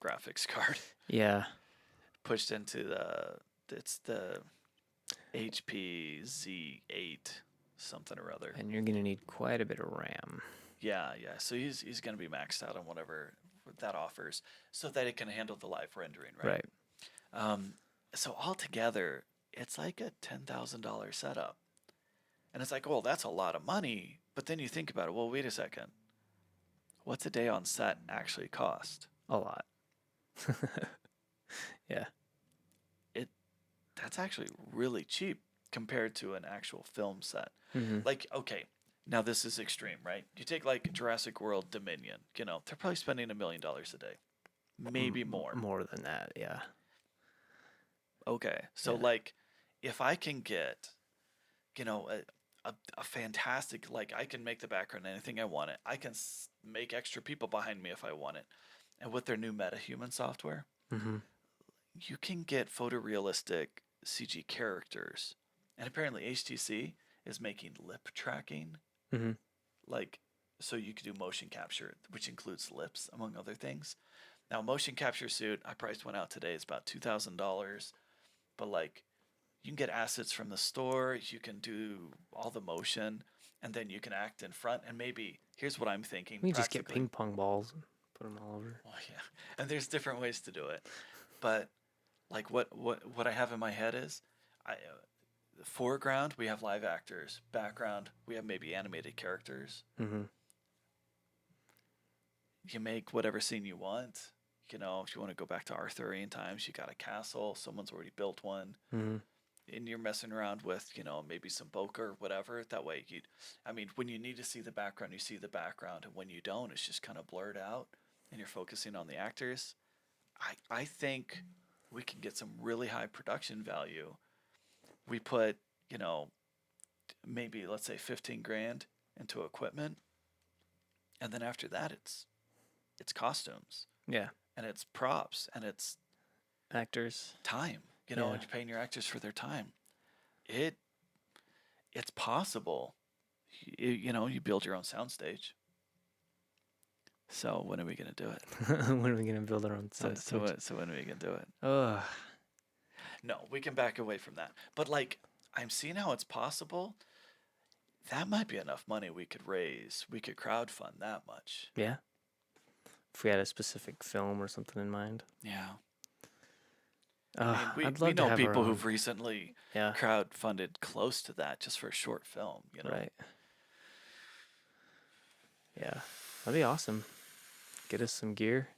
[SPEAKER 2] graphics card.
[SPEAKER 1] Yeah.
[SPEAKER 2] Pushed into it's the HP Z8 something or other.
[SPEAKER 1] And you're gonna need quite a bit of RAM.
[SPEAKER 2] Yeah. So he's gonna be maxed out on whatever that offers, so that it can handle the live rendering, right?
[SPEAKER 1] Right.
[SPEAKER 2] So altogether, it's like a $10,000 setup, and it's like, well, that's a lot of money. But then you think about it. Well, wait a second. What's a day on set actually cost?
[SPEAKER 1] A lot. Yeah.
[SPEAKER 2] That's actually really cheap compared to an actual film set.
[SPEAKER 1] Mm-hmm.
[SPEAKER 2] Like, okay, now this is extreme, right? You take like Jurassic World Dominion, they're probably spending $1 million a day. Maybe more.
[SPEAKER 1] More than that, yeah.
[SPEAKER 2] Okay. So like if I can get, a fantastic, like I can make the background anything I want it. I can make extra people behind me if I want it. And with their new MetaHuman software, you can get photorealistic CG characters. And apparently HTC is making lip tracking
[SPEAKER 1] Mm-hmm.
[SPEAKER 2] Like, so you could do motion capture, which includes lips, among other things. Now, motion capture suit, I priced one out today. It's about $2,000, but like, you can get assets from the store. You can do all the motion, and then you can act in front. And maybe here's what I'm thinking
[SPEAKER 1] We can just get
[SPEAKER 2] practically.
[SPEAKER 1] ping pong balls and put them all over.
[SPEAKER 2] Well, yeah, and there's different ways to do it, but like what I have in my head is, the foreground we have live actors, background we have maybe animated characters.
[SPEAKER 1] Mm-hmm.
[SPEAKER 2] You make whatever scene you want. You know, if you want to go back to Arthurian times, you got a castle. Someone's already built one.
[SPEAKER 1] Mm-hmm.
[SPEAKER 2] And you're messing around with, maybe some bokeh or whatever. That way, when you need to see the background, you see the background, and when you don't, it's just kind of blurred out, and you're focusing on the actors. I think we can get some really high production value. We put, maybe let's say 15 grand into equipment, and then after that, it's costumes
[SPEAKER 1] Yeah.
[SPEAKER 2] and it's props and it's
[SPEAKER 1] Actors.
[SPEAKER 2] time. And
[SPEAKER 1] Yeah.
[SPEAKER 2] you're paying your actors for their time. It's possible. You build your own soundstage. So when are we gonna do it?
[SPEAKER 1] When are we gonna build our own
[SPEAKER 2] So
[SPEAKER 1] soundstage?
[SPEAKER 2] when are we gonna do it?
[SPEAKER 1] Ugh.
[SPEAKER 2] No, we can back away from that. But like, I'm seeing how it's possible. That might be enough money we could raise. We could crowdfund that much.
[SPEAKER 1] Yeah. If we had a specific film or something in mind.
[SPEAKER 2] Yeah.
[SPEAKER 1] I'd
[SPEAKER 2] we
[SPEAKER 1] love to
[SPEAKER 2] know
[SPEAKER 1] have our
[SPEAKER 2] people
[SPEAKER 1] own.
[SPEAKER 2] who've recently
[SPEAKER 1] Yeah.
[SPEAKER 2] crowdfunded close to that just for a short film.
[SPEAKER 1] Right. Yeah. That'd be awesome. Get us some gear.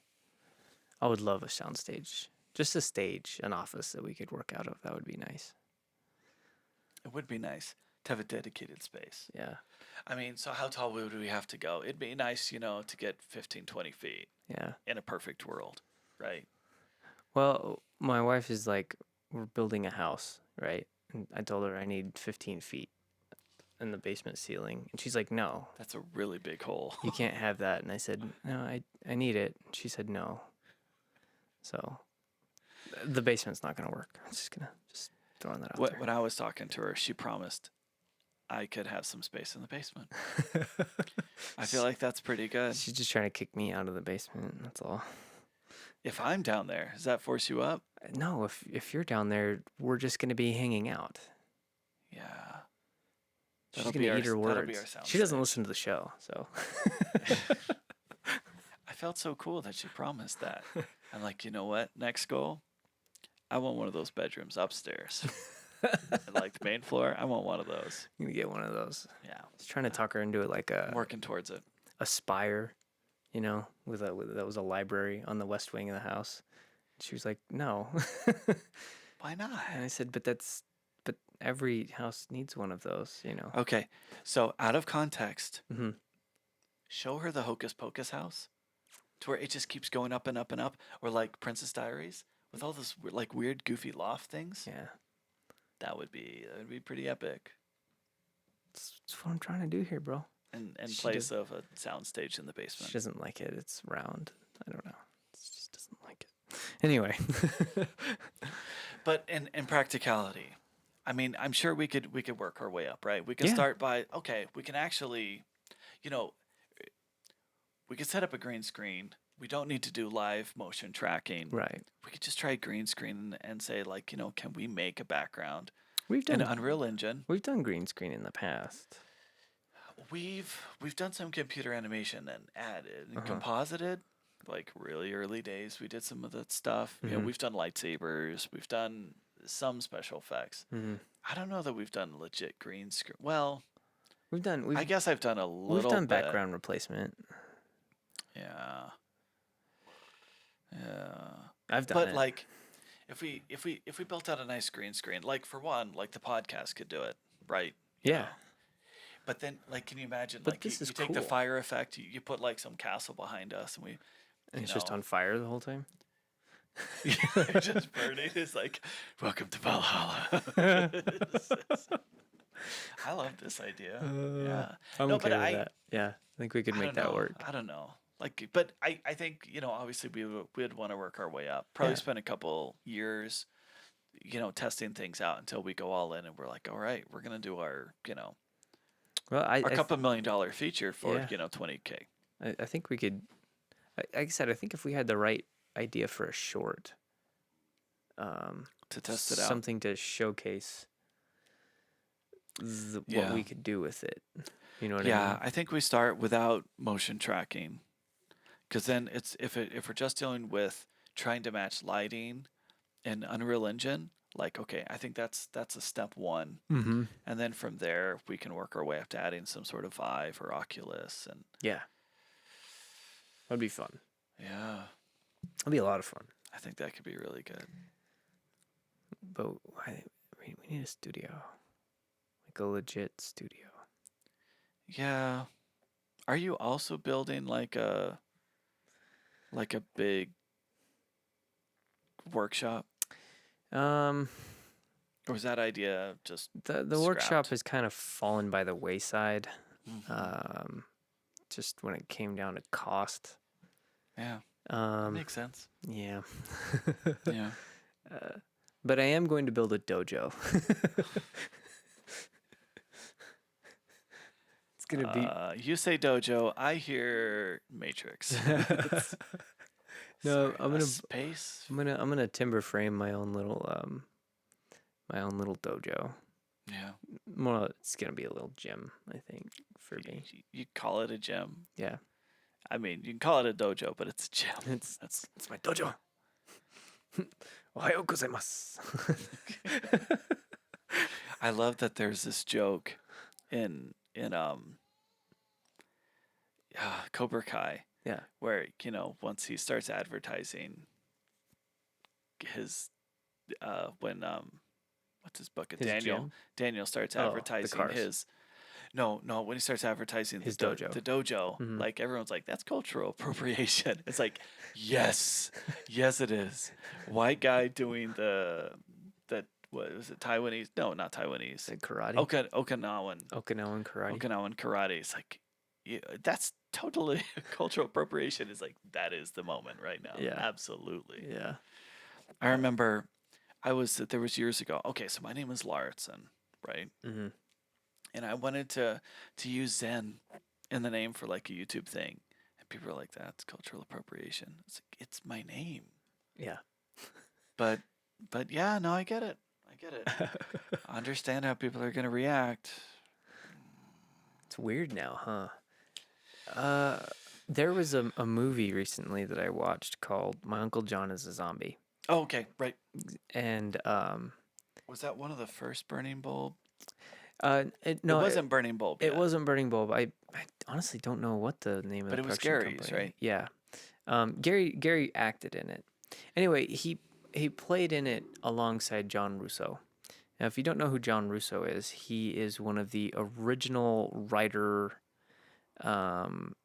[SPEAKER 1] I would love a soundstage. Just a stage, an office that we could work out of. That would be nice.
[SPEAKER 2] It would be nice to have a dedicated space.
[SPEAKER 1] Yeah.
[SPEAKER 2] So how tall would we have to go? It'd be nice, to get 15, 20 feet
[SPEAKER 1] Yeah.
[SPEAKER 2] in a perfect world, right?
[SPEAKER 1] Well, my wife is like, we're building a house, right? And I told her I need 15 feet in the basement ceiling. And she's like, no,
[SPEAKER 2] That's a really big hole.
[SPEAKER 1] you can't have that. And I said, no, I need it. And she said, no. So the basement's not going to work. I'm just going to throwing that out there.
[SPEAKER 2] When I was talking to her, she promised I could have some space in the basement. I feel like that's pretty good.
[SPEAKER 1] She's just trying to kick me out of the basement. That's all.
[SPEAKER 2] If I'm down there, does that force you up?
[SPEAKER 1] No, if you're down there, we're just going to be hanging out.
[SPEAKER 2] Yeah.
[SPEAKER 1] She's going to eat her words. She doesn't listen to the show, so.
[SPEAKER 2] I felt so cool that she promised that. I'm like, you know what? Next goal, I want one of those bedrooms upstairs. Like the main floor, I want one of those.
[SPEAKER 1] I'm going to get one of those.
[SPEAKER 2] Yeah.
[SPEAKER 1] I was trying to talk her into it like
[SPEAKER 2] I'm working towards it.
[SPEAKER 1] a spire, with that was a library on the west wing of the house. She was like, no.
[SPEAKER 2] Why not?
[SPEAKER 1] And I said, but every house needs one of those,
[SPEAKER 2] Okay. So out of context,
[SPEAKER 1] Mm-hmm.
[SPEAKER 2] show her the Hocus Pocus house to where it just keeps going up and up and up. Or like Princess Diaries with all those like weird goofy loft things.
[SPEAKER 1] Yeah.
[SPEAKER 2] That would be pretty epic.
[SPEAKER 1] That's what I'm trying to do here, bro.
[SPEAKER 2] In
[SPEAKER 1] She
[SPEAKER 2] place
[SPEAKER 1] does-
[SPEAKER 2] of a soundstage in the
[SPEAKER 1] She
[SPEAKER 2] basement.
[SPEAKER 1] doesn't like it. It's round. I don't know. She just doesn't like it. Anyway.
[SPEAKER 2] But in practicality, I'm sure we could work our way up, right? We can
[SPEAKER 1] Yeah.
[SPEAKER 2] start by we can actually, we could set up a green screen. We don't need to do live motion tracking.
[SPEAKER 1] Right.
[SPEAKER 2] We could just try green screen and say like, can we make a background
[SPEAKER 1] We've
[SPEAKER 2] in
[SPEAKER 1] done
[SPEAKER 2] Unreal Engine?
[SPEAKER 1] We've done green screen in the past.
[SPEAKER 2] We've done some computer animation and added and
[SPEAKER 1] Uh-huh.
[SPEAKER 2] composited, like really early days. We did some of that stuff.
[SPEAKER 1] Mhm.
[SPEAKER 2] We've done lightsabers. We've done some special effects.
[SPEAKER 1] Mm-hmm.
[SPEAKER 2] I don't know that we've done legit green screen. Well,
[SPEAKER 1] We've
[SPEAKER 2] I guess I've done a little.
[SPEAKER 1] we've done
[SPEAKER 2] bit.
[SPEAKER 1] background replacement.
[SPEAKER 2] Yeah. Yeah.
[SPEAKER 1] I've done
[SPEAKER 2] But
[SPEAKER 1] it.
[SPEAKER 2] like, if we built out a nice green screen, like for one, like the podcast could do it, right?
[SPEAKER 1] Yeah.
[SPEAKER 2] know? But then, like, can you imagine?
[SPEAKER 1] But
[SPEAKER 2] Like,
[SPEAKER 1] this
[SPEAKER 2] you
[SPEAKER 1] is
[SPEAKER 2] take the
[SPEAKER 1] cool.
[SPEAKER 2] fire effect, you put like some castle behind us, and we.
[SPEAKER 1] And it's just on fire the whole time.
[SPEAKER 2] Just burning. It's like, welcome to Valhalla. I love this idea. Yeah.
[SPEAKER 1] I'm
[SPEAKER 2] No,
[SPEAKER 1] okay
[SPEAKER 2] but
[SPEAKER 1] with that. Yeah. I think we could
[SPEAKER 2] I
[SPEAKER 1] make
[SPEAKER 2] don't
[SPEAKER 1] that
[SPEAKER 2] know.
[SPEAKER 1] work.
[SPEAKER 2] I don't know. Like, but I think, obviously we'd want to work our way up. Probably
[SPEAKER 1] Yeah.
[SPEAKER 2] spend a couple years, testing things out until we go all in and we're like, all right, we're going to do our,
[SPEAKER 1] Well,
[SPEAKER 2] Or a couple $1 million feature for,
[SPEAKER 1] yeah,
[SPEAKER 2] 20K
[SPEAKER 1] I think we could. Like I said, I think if we had the right idea for a short,
[SPEAKER 2] to test it out.
[SPEAKER 1] something to showcase what
[SPEAKER 2] Yeah.
[SPEAKER 1] we could do with it. You know what I
[SPEAKER 2] Yeah,
[SPEAKER 1] mean?
[SPEAKER 2] I think we start without motion tracking, because then if we're just dealing with trying to match lighting in Unreal Engine, like, okay, I think that's a step one,
[SPEAKER 1] Mm-hmm.
[SPEAKER 2] and then from there we can work our way up to adding some sort of Vive or Oculus, and
[SPEAKER 1] Yeah, that'd be fun.
[SPEAKER 2] yeah,
[SPEAKER 1] That'd be a lot of fun.
[SPEAKER 2] I think that could be really good.
[SPEAKER 1] But we need a studio, like a legit studio.
[SPEAKER 2] Yeah, are you also building like a big workshop,
[SPEAKER 1] Um,
[SPEAKER 2] or was that idea just
[SPEAKER 1] the workshop
[SPEAKER 2] scrapped?
[SPEAKER 1] has kind of fallen by the wayside.
[SPEAKER 2] Hmm.
[SPEAKER 1] Um, just when it came down to cost.
[SPEAKER 2] Yeah, that
[SPEAKER 1] Um,
[SPEAKER 2] makes sense.
[SPEAKER 1] yeah.
[SPEAKER 2] Yeah.
[SPEAKER 1] uh, but I am going to build a dojo. It's gonna be.
[SPEAKER 2] You say dojo, I hear Matrix.
[SPEAKER 1] No,
[SPEAKER 2] Sorry, a space.
[SPEAKER 1] I'm gonna timber frame my own little dojo.
[SPEAKER 2] Yeah,
[SPEAKER 1] More, it's gonna be a little gym, I think, for me.
[SPEAKER 2] you call it a gym.
[SPEAKER 1] Yeah,
[SPEAKER 2] I mean, you can call it a dojo, but it's a gym.
[SPEAKER 1] it's
[SPEAKER 2] That's.
[SPEAKER 1] it's my dojo. Ohayou gozaimasu.
[SPEAKER 2] I love that there's this joke in Cobra Kai
[SPEAKER 1] Yeah,
[SPEAKER 2] where once he starts advertising his when what's his bucket,
[SPEAKER 1] his
[SPEAKER 2] Daniel.
[SPEAKER 1] gym.
[SPEAKER 2] Daniel starts
[SPEAKER 1] Oh, the
[SPEAKER 2] advertising
[SPEAKER 1] cars.
[SPEAKER 2] his. No, no. When he starts advertising
[SPEAKER 1] His dojo.
[SPEAKER 2] the dojo,
[SPEAKER 1] Hmm.
[SPEAKER 2] like, everyone's like, "That's cultural appropriation." It's like, yes, yes, it is. White guy doing the what was it, Taiwanese? No, not Taiwanese.
[SPEAKER 1] The karate. Okinawan karate.
[SPEAKER 2] Okinawan karate. It's like, yeah, that's totally cultural appropriation. Is like, that is the moment right now.
[SPEAKER 1] Yeah,
[SPEAKER 2] Absolutely.
[SPEAKER 1] yeah.
[SPEAKER 2] I remember there was years ago. Okay, so my name is Larson, right?
[SPEAKER 1] Hmm.
[SPEAKER 2] And I wanted to use Zen in the name for like a YouTube thing, and people were like, "That's cultural appropriation." It's like, it's my name,
[SPEAKER 1] Yeah.
[SPEAKER 2] but yeah, no, I get it. I get it. I understand how people are gonna react.
[SPEAKER 1] It's weird now, huh? There was a movie recently that I watched called My Uncle John is a Zombie.
[SPEAKER 2] Oh, okay, right.
[SPEAKER 1] And
[SPEAKER 2] Was that one of the first Burning Bulb? It
[SPEAKER 1] no,
[SPEAKER 2] wasn't Burning Bulb
[SPEAKER 1] it
[SPEAKER 2] yet,
[SPEAKER 1] wasn't Burning Bulb. I honestly don't know what the name of
[SPEAKER 2] but
[SPEAKER 1] the
[SPEAKER 2] it was
[SPEAKER 1] production
[SPEAKER 2] Gary's,
[SPEAKER 1] company.
[SPEAKER 2] right?
[SPEAKER 1] Yeah. Gary acted in it. Anyway, he played in it alongside John Russo. Now, if you don't know who John Russo is, he is one of the original writer.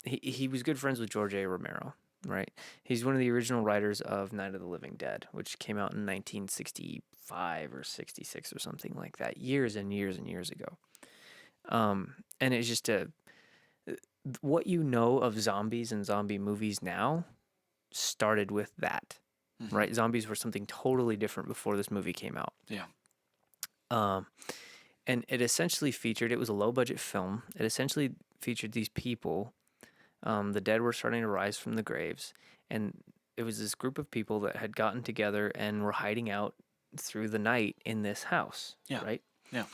[SPEAKER 1] He was good friends with George A. Romero, right? He's one of the original writers of Night of the Living Dead, which came out in 1965 or 66 or something like that, years and years and years ago. And it's just what you know of zombies and zombie movies now started with that,
[SPEAKER 2] Hmm.
[SPEAKER 1] right? Zombies were something totally different before this movie came out.
[SPEAKER 2] Yeah.
[SPEAKER 1] Um, and it essentially featured, it was a low budget film. It essentially featured these people. The dead were starting to rise from the graves. And it was this group of people that had gotten together and were hiding out through the night in this house,
[SPEAKER 2] Yeah.
[SPEAKER 1] right?
[SPEAKER 2] Yeah.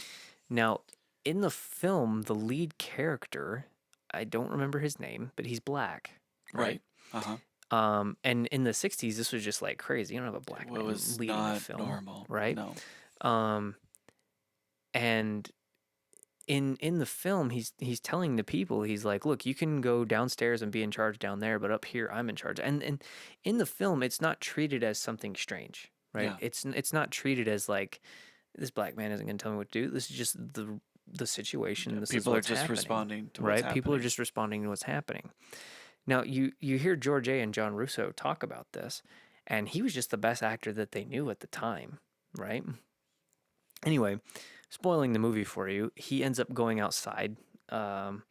[SPEAKER 1] Now, in the film, the lead character, I don't remember his name, but he's black, right?
[SPEAKER 2] Right. Uh huh.
[SPEAKER 1] And in the 60s, this was just like crazy. You don't have a black
[SPEAKER 2] It
[SPEAKER 1] man
[SPEAKER 2] was
[SPEAKER 1] leading a
[SPEAKER 2] not
[SPEAKER 1] film,
[SPEAKER 2] normal.
[SPEAKER 1] right?
[SPEAKER 2] No.
[SPEAKER 1] Um, and in the film, he's telling the people, he's like, look, you can go downstairs and be in charge down there, but up here I'm in charge. And in the film, it's not treated as something strange, right?
[SPEAKER 2] Yeah.
[SPEAKER 1] It's not treated as like this black man isn't going to tell me what to do. This is just the situation. This is
[SPEAKER 2] People are
[SPEAKER 1] what's
[SPEAKER 2] just
[SPEAKER 1] happening,
[SPEAKER 2] responding to what's
[SPEAKER 1] right? People are
[SPEAKER 2] happening.
[SPEAKER 1] just responding to what's happening. Now you hear George A. and John Russo talk about this, and he was just the best actor that they knew at the time, right? Anyway, spoiling the movie for you, he ends up going outside. Um,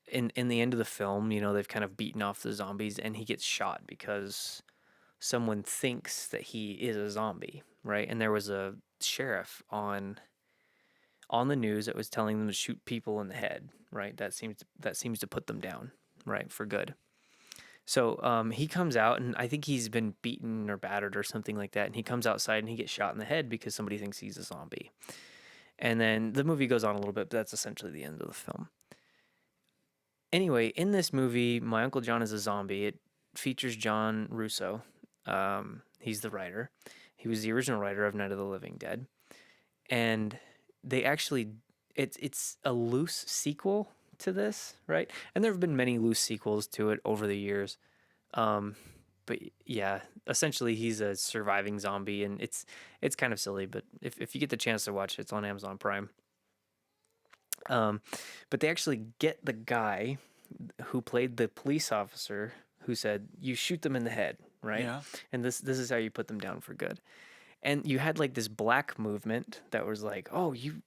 [SPEAKER 1] in the end of the film, they've kind of beaten off the zombies, and he gets shot because someone thinks that he is a zombie, right? And there was a sheriff on the news that was telling them to shoot people in the head, right? That seems to put them down, right, for good. So he comes out, and I think he's been beaten or battered or something like that. And he comes outside and he gets shot in the head because somebody thinks he's a zombie. And then the movie goes on a little bit, but that's essentially the end of the film. Anyway, in this movie, My Uncle John is a Zombie. It features John Russo. He's the writer. He was the original writer of Night of the Living Dead. And they actually, it's a loose sequel to this, right? And there have been many loose sequels to it over the years. But yeah, essentially he's a surviving zombie, and it's kind of silly, but if you get the chance to watch it, it's on Amazon Prime. But they actually get the guy who played the police officer who said, "You shoot them in the head," right?
[SPEAKER 2] Yeah.
[SPEAKER 1] And this is how you put them down for good. And you had like this black movement that was like, "Oh, you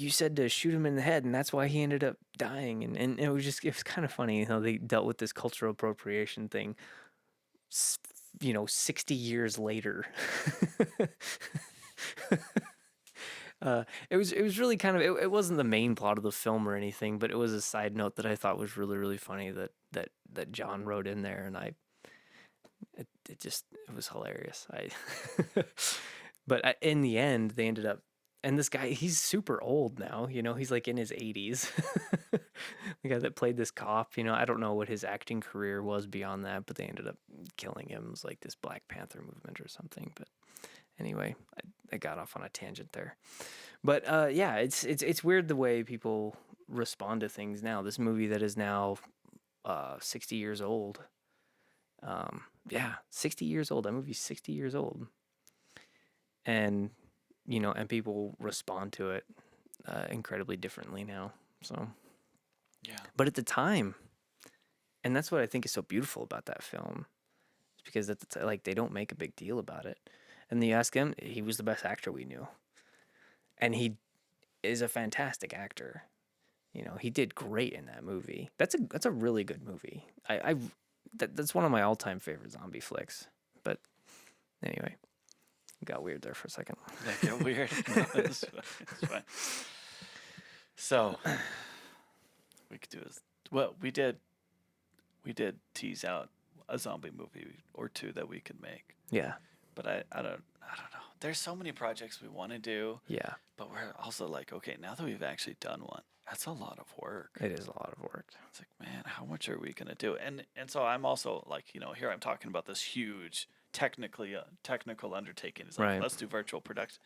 [SPEAKER 1] said to shoot him in the head, and that's why he ended up dying." And it was kind of funny how they dealt with this cultural appropriation thing 60 years later. It was really kind of it wasn't the main plot of the film or anything, but it was a side note that I thought was really really funny that John wrote in there, and it was hilarious. But in the end, they ended up, and this guy, he's super old now. He's like in his 80s. The guy that played this cop, I don't know what his acting career was beyond that, but they ended up killing him. It was like this Black Panther movement or something. But anyway, I got off on a tangent there. But yeah, it's weird the way people respond to things now. This movie that is now 60 years old. Yeah, 60 years old. That movie's 60 years old. And and people respond to it incredibly differently now. So,
[SPEAKER 2] Yeah.
[SPEAKER 1] but at the time, and that's what I think is so beautiful about that film, is because like they don't make a big deal about it. And then you ask him, he was the best actor we knew, and he is a fantastic actor. He did great in that movie. That's a really good movie. That's one of my all time favorite zombie flicks. But anyway, got weird there for a second.
[SPEAKER 2] That get weird. No, it's fine. So we could do this. Well, we did tease out a zombie movie or two that we could make.
[SPEAKER 1] Yeah.
[SPEAKER 2] But I don't know. There's so many projects we want to do.
[SPEAKER 1] Yeah.
[SPEAKER 2] But we're also like, okay, now that we've actually done one, that's a lot of work.
[SPEAKER 1] It is a lot of work.
[SPEAKER 2] It's like, man, how much are we gonna do? And so I'm also like, here I'm talking about this huge technical undertaking. It's like,
[SPEAKER 1] Right.
[SPEAKER 2] let's do virtual production.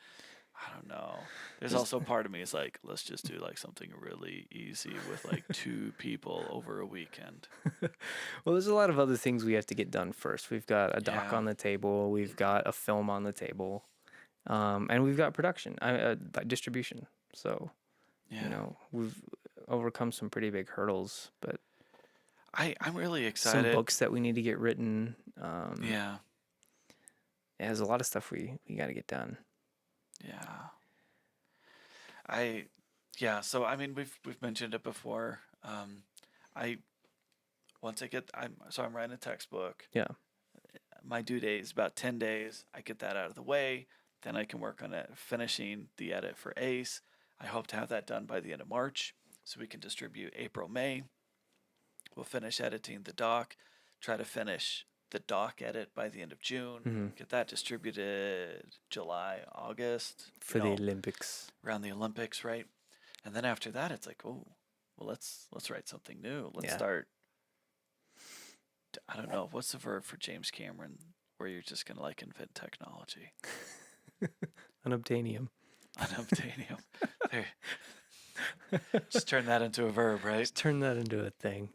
[SPEAKER 2] I don't know. There's also part of me is like, let's just do like something really easy with like 2 people over a weekend.
[SPEAKER 1] Well, there's a lot of other things we have to get done first. We've got a doc
[SPEAKER 2] Yeah.
[SPEAKER 1] on the table. We've got a film on the table. And we've got production, distribution. So,
[SPEAKER 2] Yeah.
[SPEAKER 1] we've overcome some pretty big hurdles, but
[SPEAKER 2] I'm really
[SPEAKER 1] some
[SPEAKER 2] excited.
[SPEAKER 1] books that we need to get written.
[SPEAKER 2] Yeah.
[SPEAKER 1] There's a lot of stuff we got to get done.
[SPEAKER 2] Yeah. So I mean we've mentioned it before. I once I get I'm writing a textbook.
[SPEAKER 1] Yeah.
[SPEAKER 2] My due date is about 10 days. I get that out of the way, then I can work on it, finishing the edit for Ace. I hope to have that done by the end of March so we can distribute April, May. We'll finish editing the doc, try to finish the doc edit by the end of June,
[SPEAKER 1] Mm-hmm.
[SPEAKER 2] get that distributed July, August
[SPEAKER 1] For the Olympics.
[SPEAKER 2] around the Olympics, right? And then after that, it's like, oh, well, let's write something new. Let's start. I don't know what's the verb for James Cameron, where you're just gonna like invent technology.
[SPEAKER 1] Unobtainium.
[SPEAKER 2] Unobtainium. There. Just turn that into a verb, right?
[SPEAKER 1] Just turn that into a thing.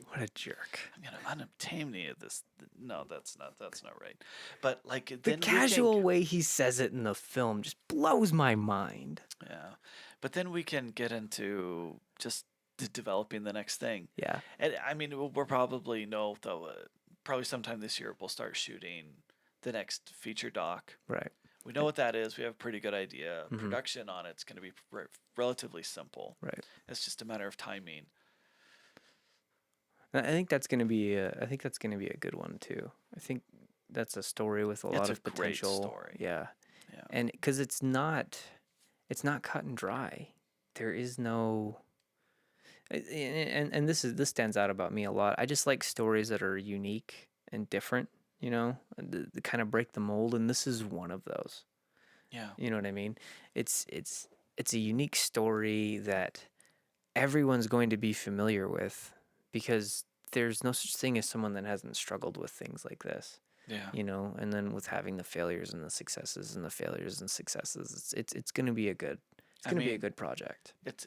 [SPEAKER 1] What a jerk.
[SPEAKER 2] I'm gonna unobtainium this. No, that's not right. But like
[SPEAKER 1] The
[SPEAKER 2] then
[SPEAKER 1] casual way he says it in the film just blows my mind.
[SPEAKER 2] Yeah, but then we can get into just developing the next thing.
[SPEAKER 1] Yeah.
[SPEAKER 2] And I mean, we're probably probably sometime this year we'll start shooting the next feature doc.
[SPEAKER 1] Right.
[SPEAKER 2] We know what that is. We have a pretty good idea.
[SPEAKER 1] Mhm.
[SPEAKER 2] Production on it's going to be relatively simple.
[SPEAKER 1] Right.
[SPEAKER 2] It's just a matter of timing.
[SPEAKER 1] I think that's going to be a good one too. I think that's a story with a lot of
[SPEAKER 2] It's a great
[SPEAKER 1] potential.
[SPEAKER 2] story.
[SPEAKER 1] Yeah.
[SPEAKER 2] Yeah.
[SPEAKER 1] And cuz it's not it's not cut and dry. There is no, and this stands out about me a lot. I just like stories that are unique and different, that kind of break the mold, and this is one of those.
[SPEAKER 2] Yeah.
[SPEAKER 1] You know what I mean? It's a unique story that everyone's going to be familiar with because there's no such thing as someone that hasn't struggled with things like this.
[SPEAKER 2] Yeah.
[SPEAKER 1] And then with having the failures and the successes and the failures and successes, it's going to be a good project.
[SPEAKER 2] It's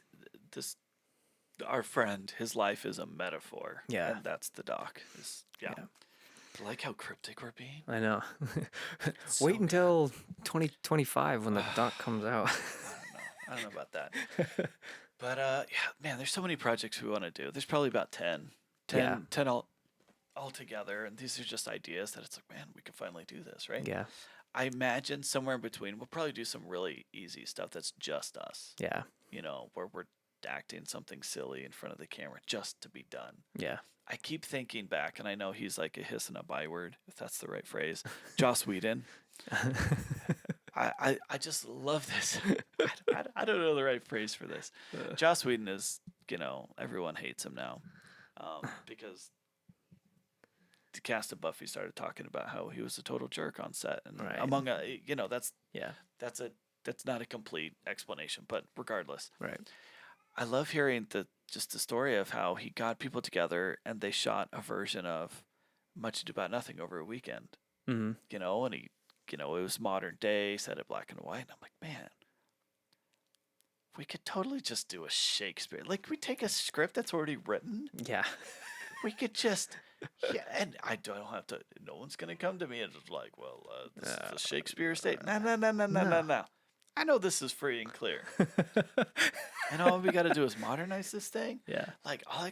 [SPEAKER 2] this our friend, his life is a metaphor.
[SPEAKER 1] Yeah.
[SPEAKER 2] And that's the doc. Yeah.
[SPEAKER 1] Yeah.
[SPEAKER 2] I like how cryptic we're being.
[SPEAKER 1] I know.
[SPEAKER 2] So
[SPEAKER 1] Wait until 2025 when the doc comes out.
[SPEAKER 2] I don't know about that. But yeah, man, there's so many projects we want to do. There's probably about 10 all together, and these are just ideas that it's like, man, we can finally do this, right?
[SPEAKER 1] Yeah.
[SPEAKER 2] I imagine somewhere in between, we'll probably do some really easy stuff that's just us.
[SPEAKER 1] Yeah.
[SPEAKER 2] Where we're acting something silly in front of the camera just to be done.
[SPEAKER 1] Yeah.
[SPEAKER 2] I keep thinking back, and I know he's like a hiss and a byword, if that's the right phrase. Joss Whedon. I just love this. I don't know the right phrase for this. Joss Whedon is, everyone hates him now because the cast of Buffy started talking about how he was a total jerk on set, and among that's not a complete explanation, but regardless,
[SPEAKER 1] right.
[SPEAKER 2] I love hearing the story of how he got people together and they shot a version of Much Ado About Nothing over a weekend.
[SPEAKER 1] Mm-hmm.
[SPEAKER 2] And he, it was modern day, set it black and white, and I'm like, man, we could totally just do a Shakespeare. Like, we take a script that's already written.
[SPEAKER 1] Yeah.
[SPEAKER 2] We could just, and I don't have to, no one's going to come to me and just like, well, this is the Shakespeare state. No. I know this is free and clear. And all we got to do is modernize this thing.
[SPEAKER 1] Yeah.
[SPEAKER 2] Like, all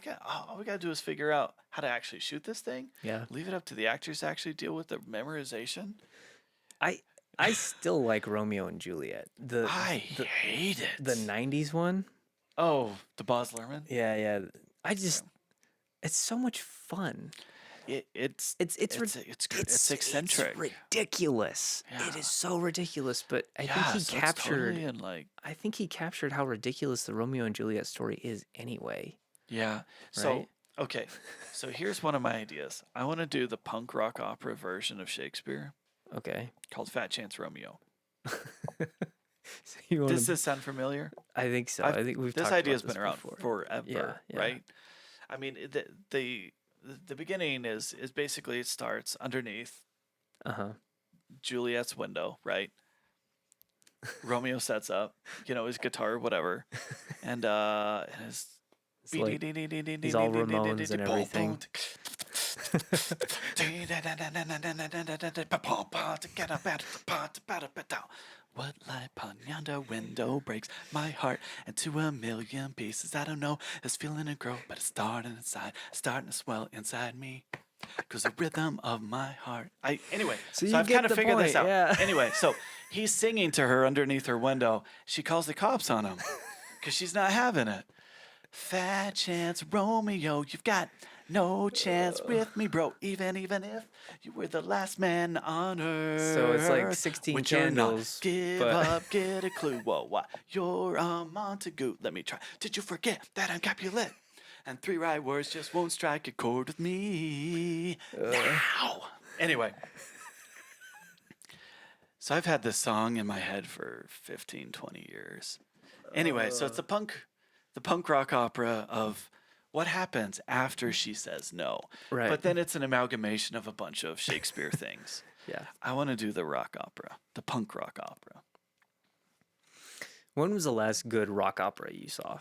[SPEAKER 2] we got to do is figure out how to actually shoot this thing.
[SPEAKER 1] Yeah.
[SPEAKER 2] Leave it up to the actors to actually deal with the memorization.
[SPEAKER 1] I still like Romeo and Juliet.
[SPEAKER 2] I hate it.
[SPEAKER 1] The 90s one.
[SPEAKER 2] Oh, the Baz Luhrmann?
[SPEAKER 1] Yeah. It's so much fun.
[SPEAKER 2] It's good. It's eccentric.
[SPEAKER 1] It's ridiculous.
[SPEAKER 2] Yeah.
[SPEAKER 1] It is so ridiculous, but I think he captured I think he captured how ridiculous the Romeo and Juliet story is anyway.
[SPEAKER 2] Yeah.
[SPEAKER 1] Right?
[SPEAKER 2] So, okay. So here's one of my ideas. I want to do the punk rock opera version of Shakespeare.
[SPEAKER 1] Okay.
[SPEAKER 2] Called Fat Chance Romeo.
[SPEAKER 1] So
[SPEAKER 2] Does this sound familiar?
[SPEAKER 1] I think so. I think we've
[SPEAKER 2] this
[SPEAKER 1] talked
[SPEAKER 2] idea's
[SPEAKER 1] about
[SPEAKER 2] been around
[SPEAKER 1] before.
[SPEAKER 2] forever, right? I mean, the beginning is basically it starts underneath Juliet's window, right? Romeo sets up, his guitar, whatever, and his
[SPEAKER 1] he's all Ramones and everything.
[SPEAKER 2] What light upon yonder window breaks my heart into a million pieces. I don't know, it's feeling to grow, but it's starting to swell inside me. Cause the rhythm of my heart. So I've kind of figured this out.
[SPEAKER 1] Yeah.
[SPEAKER 2] Anyway, so he's singing to her underneath her window. She calls the cops on him because she's not having it. Fat Chance Romeo, you've got no chance with me, bro. Even if you were the last man on earth.
[SPEAKER 1] So it's like 16 candles.
[SPEAKER 2] Give up, get a clue. Whoa, what? You're a Montague. Let me try. Did you forget that I'm Capulet? And 3 right words just won't strike a chord with me. Now. Anyway. So I've had this song in my head for 15, 20 years. Anyway, so it's the punk rock opera of what happens after she says no.
[SPEAKER 1] Right.
[SPEAKER 2] But then it's an amalgamation of a bunch of Shakespeare things.
[SPEAKER 1] Yeah.
[SPEAKER 2] I want to do the rock opera, the punk rock opera.
[SPEAKER 1] When was the last good rock opera you saw?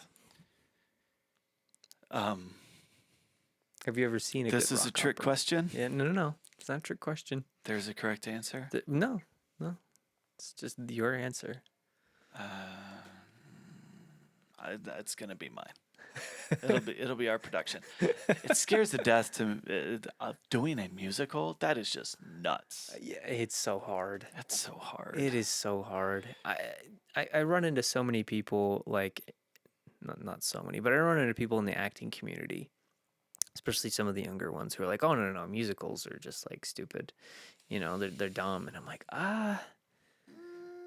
[SPEAKER 1] Have you ever seen a good rock opera?
[SPEAKER 2] This is a trick question?
[SPEAKER 1] Yeah, no. It's not a trick question.
[SPEAKER 2] There's a correct answer?
[SPEAKER 1] No. It's just your answer.
[SPEAKER 2] It's going to be mine. It'll be our production. It scares the death to doing a musical. That is just nuts.
[SPEAKER 1] Yeah, it's so hard.
[SPEAKER 2] It's so hard.
[SPEAKER 1] It is so hard. I run into so many people, like, not so many, but I run into people in the acting community, especially some of the younger ones who are like, oh, no, musicals are just like stupid. They're dumb. And I'm like,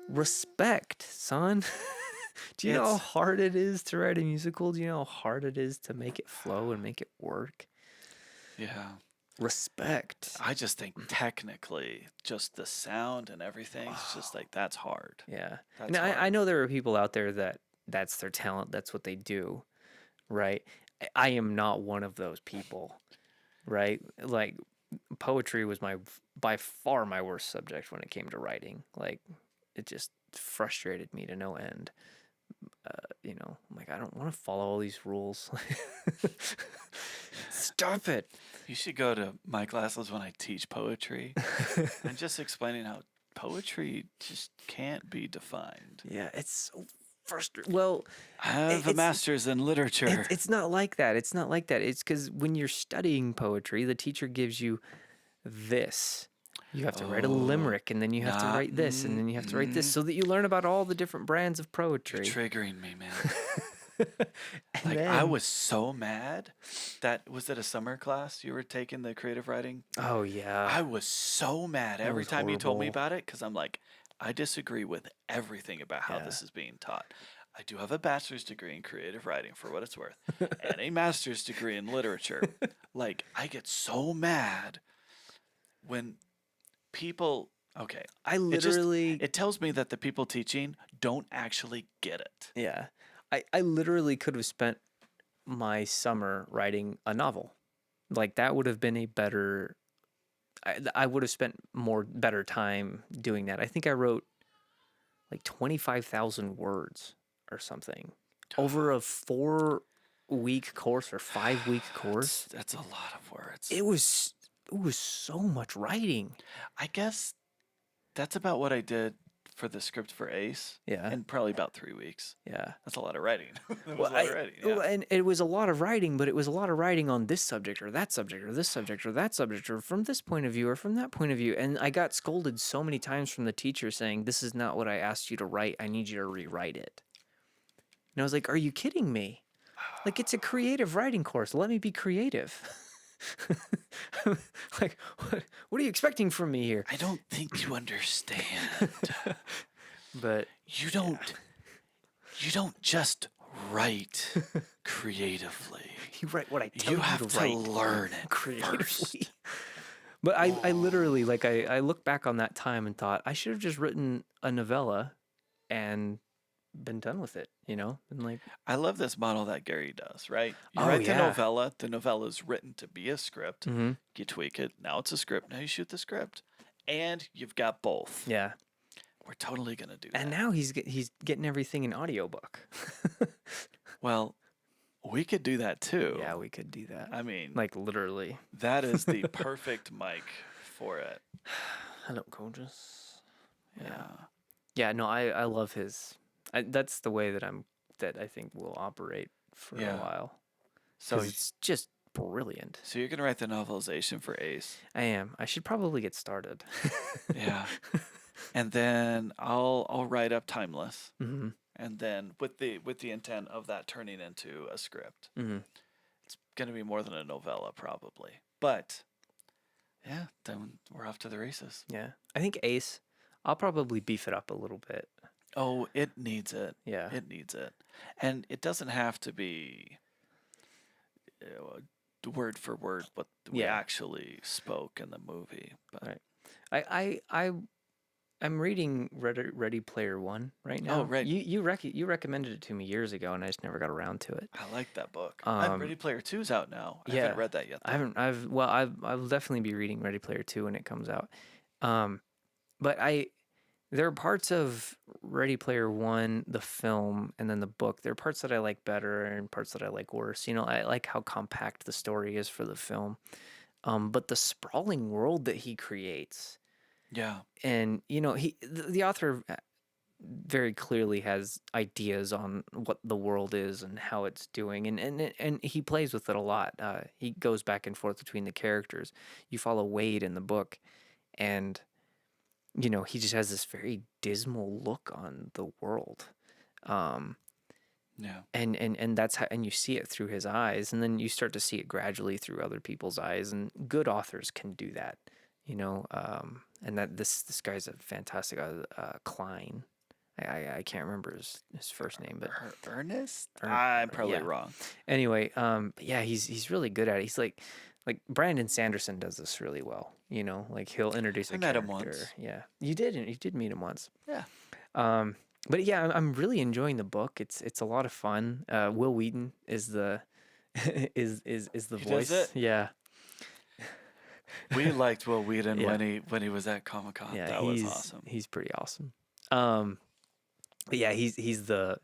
[SPEAKER 1] respect, son. Do you know how
[SPEAKER 2] It's
[SPEAKER 1] hard it is to write a musical? Do you know how hard it is to make it flow and make it work?
[SPEAKER 2] yeah.
[SPEAKER 1] Respect.
[SPEAKER 2] I just think technically, just the sound and everything, it's just like that's hard.
[SPEAKER 1] Yeah. And
[SPEAKER 2] That's
[SPEAKER 1] I
[SPEAKER 2] hard.
[SPEAKER 1] know there are people out there that that's their talent, that's what they do, right? I am not one of those people, right? Like poetry was my by far my worst subject when it came to writing. Like it just frustrated me to no end. I'm like I don't want to follow all these rules. Stop it.
[SPEAKER 2] You should go to my classes when I teach poetry. I'm just explaining how poetry just can't be defined.
[SPEAKER 1] Yeah, it's so frustrating. Well,
[SPEAKER 2] I have a
[SPEAKER 1] it's
[SPEAKER 2] master's in literature.
[SPEAKER 1] it's not like that. It's not like that. It's because when you're studying poetry, the teacher gives you this. You have to write a
[SPEAKER 2] Oh,
[SPEAKER 1] limerick, and then you have to
[SPEAKER 2] not.
[SPEAKER 1] write this, and then you have to write this, so that you learn about all the different brands of
[SPEAKER 2] You're
[SPEAKER 1] poetry.
[SPEAKER 2] triggering me, man.
[SPEAKER 1] And
[SPEAKER 2] Like I
[SPEAKER 1] then,
[SPEAKER 2] was so mad that was it a summer class you were taking the creative writing?
[SPEAKER 1] oh yeah,
[SPEAKER 2] I was so mad
[SPEAKER 1] that
[SPEAKER 2] every
[SPEAKER 1] was
[SPEAKER 2] time you told me
[SPEAKER 1] horrible.
[SPEAKER 2] about it because I'm like, I disagree with everything about how
[SPEAKER 1] Yeah.
[SPEAKER 2] this is being taught. I do have a bachelor's degree in creative writing for what it's worth, and a master's degree in literature. Like, I get so mad when people, okay,
[SPEAKER 1] I
[SPEAKER 2] it just,
[SPEAKER 1] literally,
[SPEAKER 2] it tells me that the people teaching don't actually get it.
[SPEAKER 1] yeah, I literally could have spent my summer writing a novel. Like that would have been a better. I would have spent more better time doing that. I think I wrote like 25,000 words or something over a 4 week course or 5 week course.
[SPEAKER 2] That's a lot of words.
[SPEAKER 1] It was so much writing.
[SPEAKER 2] I guess that's about what I did for the script for Ace
[SPEAKER 1] Yeah.
[SPEAKER 2] in probably about 3 weeks.
[SPEAKER 1] Yeah.
[SPEAKER 2] That's a lot of writing. That was
[SPEAKER 1] Well,
[SPEAKER 2] a lot of writing. Yeah.
[SPEAKER 1] and it was a lot of writing, but it was a lot of writing on this subject or that subject or this subject or that subject or from this point of view or from that point of view. And I got scolded so many times from the teacher saying, "This is not what I asked you to write. I need you to rewrite it." And I was like, "Are you kidding me? Like it's a creative writing course. Let me be creative." Like, what are you expecting from me here?
[SPEAKER 2] I don't think you understand.
[SPEAKER 1] But
[SPEAKER 2] You don't you don't just write creatively.
[SPEAKER 1] you write what I tell
[SPEAKER 2] You
[SPEAKER 1] you
[SPEAKER 2] have
[SPEAKER 1] to
[SPEAKER 2] to
[SPEAKER 1] write
[SPEAKER 2] learn it
[SPEAKER 1] creatively.
[SPEAKER 2] first.
[SPEAKER 1] But I literally like I look back on that time and thought I should have just written a novella and been done with it, And like,
[SPEAKER 2] I love this model that Gary does, right? You
[SPEAKER 1] oh
[SPEAKER 2] write
[SPEAKER 1] yeah.
[SPEAKER 2] the novella is written to be a script.
[SPEAKER 1] Mm-hmm.
[SPEAKER 2] You tweak it, now it's a script, now you shoot the script. And you've got both.
[SPEAKER 1] Yeah.
[SPEAKER 2] We're totally gonna do
[SPEAKER 1] And
[SPEAKER 2] that.
[SPEAKER 1] now he's getting everything in audiobook.
[SPEAKER 2] Well, we could do that too.
[SPEAKER 1] Yeah, we could do that.
[SPEAKER 2] I mean,
[SPEAKER 1] Like literally.
[SPEAKER 2] that is the perfect mic for it.
[SPEAKER 1] Hello, gorgeous.
[SPEAKER 2] Yeah.
[SPEAKER 1] Yeah, no, I love his. That's the way that I think we'll operate for a
[SPEAKER 2] Yeah.
[SPEAKER 1] while.
[SPEAKER 2] So,
[SPEAKER 1] So it's just brilliant.
[SPEAKER 2] so you're gonna write the novelization for Ace.
[SPEAKER 1] I am. I should probably get started.
[SPEAKER 2] Yeah. And then I'll write up Timeless.
[SPEAKER 1] Mm-hmm.
[SPEAKER 2] And then with the intent of that turning into a script.
[SPEAKER 1] Mm-hmm.
[SPEAKER 2] It's gonna be more than a novella probably. But yeah, then we're off to the races.
[SPEAKER 1] Yeah. I think Ace, I'll probably beef it up a little bit.
[SPEAKER 2] Oh, it needs it.
[SPEAKER 1] Yeah.
[SPEAKER 2] It needs it. And it doesn't have to be word for word what we
[SPEAKER 1] Yeah.
[SPEAKER 2] actually spoke in the movie. But
[SPEAKER 1] Right. I'm reading Ready Player One right now.
[SPEAKER 2] oh, right.
[SPEAKER 1] You recommended it to me years ago, and I just never got around to it.
[SPEAKER 2] I like that book.
[SPEAKER 1] Um,
[SPEAKER 2] Ready Player 2's out now. I
[SPEAKER 1] yeah.
[SPEAKER 2] haven't read that yet.
[SPEAKER 1] I
[SPEAKER 2] Though.
[SPEAKER 1] haven't. I'll definitely be reading Ready Player Two when it comes out. But there are parts of Ready Player One, the film, and then the book. There are parts that I like better and parts that I like worse. I like how compact the story is for the film. But the sprawling world that he creates,
[SPEAKER 2] Yeah.
[SPEAKER 1] and the author very clearly has ideas on what the world is and how it's doing, and he plays with it a lot. He goes back and forth between the characters. You follow Wade in the book, and he just has this very dismal look on the world.
[SPEAKER 2] Yeah.
[SPEAKER 1] And that's how, and you see it through his eyes, and then you start to see it gradually through other people's eyes, and good authors can do that, and that this guy's a fantastic Klein. I can't remember his first name, but
[SPEAKER 2] Ernest?
[SPEAKER 1] Ern-
[SPEAKER 2] I'm probably
[SPEAKER 1] yeah.
[SPEAKER 2] wrong.
[SPEAKER 1] Anyway, but yeah, he's really good at it. He's like Brandon Sanderson does this really well. You know, like he'll introduce a
[SPEAKER 2] I met him
[SPEAKER 1] character.
[SPEAKER 2] once.
[SPEAKER 1] Yeah, you did meet him once.
[SPEAKER 2] Yeah.
[SPEAKER 1] But yeah, I'm really enjoying the book. It's a lot of fun. Will Wheaton is the is the
[SPEAKER 2] He does
[SPEAKER 1] voice.
[SPEAKER 2] it?
[SPEAKER 1] Yeah,
[SPEAKER 2] We liked Will Wheaton
[SPEAKER 1] yeah,
[SPEAKER 2] when he was at Comic-Con.
[SPEAKER 1] yeah.
[SPEAKER 2] That was awesome.
[SPEAKER 1] He's pretty awesome. But yeah, he's the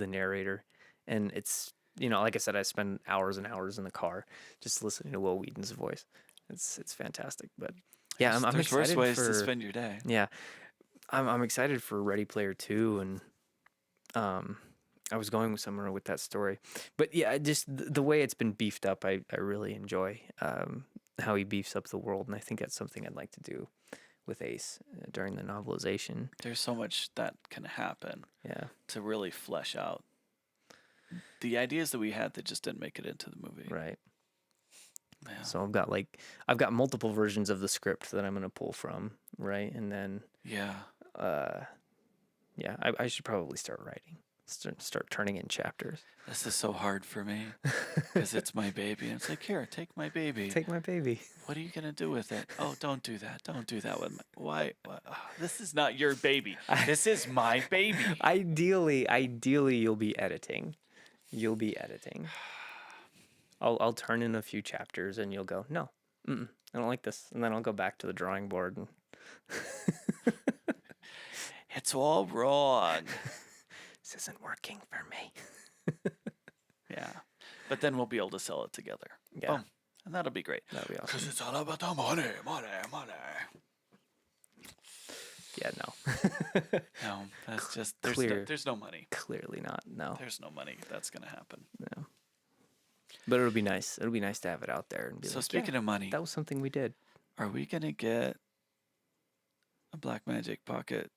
[SPEAKER 1] narrator, and it's like I said, I spend hours and hours in the car just listening to Will Wheaton's voice. It's fantastic. But yeah, I'm
[SPEAKER 2] There's worse
[SPEAKER 1] excited
[SPEAKER 2] ways to
[SPEAKER 1] for
[SPEAKER 2] spend your day.
[SPEAKER 1] yeah, I'm excited for Ready Player 2, and I was going somewhere with that story. But yeah, just the way it's been beefed up, I really enjoy how he beefs up the world, and I think that's something I'd like to do with Ace during the novelization.
[SPEAKER 2] There's so much that can happen
[SPEAKER 1] Yeah,
[SPEAKER 2] to really flesh out the ideas that we had that just didn't make it into the movie.
[SPEAKER 1] right.
[SPEAKER 2] Yeah.
[SPEAKER 1] So I've got multiple versions of the script that I'm gonna pull from, right? And then
[SPEAKER 2] Yeah.
[SPEAKER 1] yeah, I should probably start writing. Start turning in chapters.
[SPEAKER 2] This is so hard for me because it's my baby. And it's like, here, take my baby.
[SPEAKER 1] Take my baby.
[SPEAKER 2] What are you going to do with it? Oh, don't do that. Don't do that with my... Why? This is not your baby. This is my baby.
[SPEAKER 1] Ideally, you'll be editing. I'll turn in a few chapters and you'll go, no, I don't like this. And then I'll go back to the drawing board and
[SPEAKER 2] It's all wrong.
[SPEAKER 1] this isn't working for me.
[SPEAKER 2] Yeah. But then we'll be able to sell it together.
[SPEAKER 1] Yeah.
[SPEAKER 2] Boom. And that'll be great.
[SPEAKER 1] That'll be awesome.
[SPEAKER 2] Because it's all about the money.
[SPEAKER 1] Yeah, no.
[SPEAKER 2] No, that's just, there's no money.
[SPEAKER 1] Clearly not, no.
[SPEAKER 2] There's no money that's going to happen.
[SPEAKER 1] No. But it'll be nice. It'll be nice to have it out there and be
[SPEAKER 2] So
[SPEAKER 1] like,
[SPEAKER 2] speaking of money,
[SPEAKER 1] that was something we did.
[SPEAKER 2] are we going to get a Blackmagic Pocket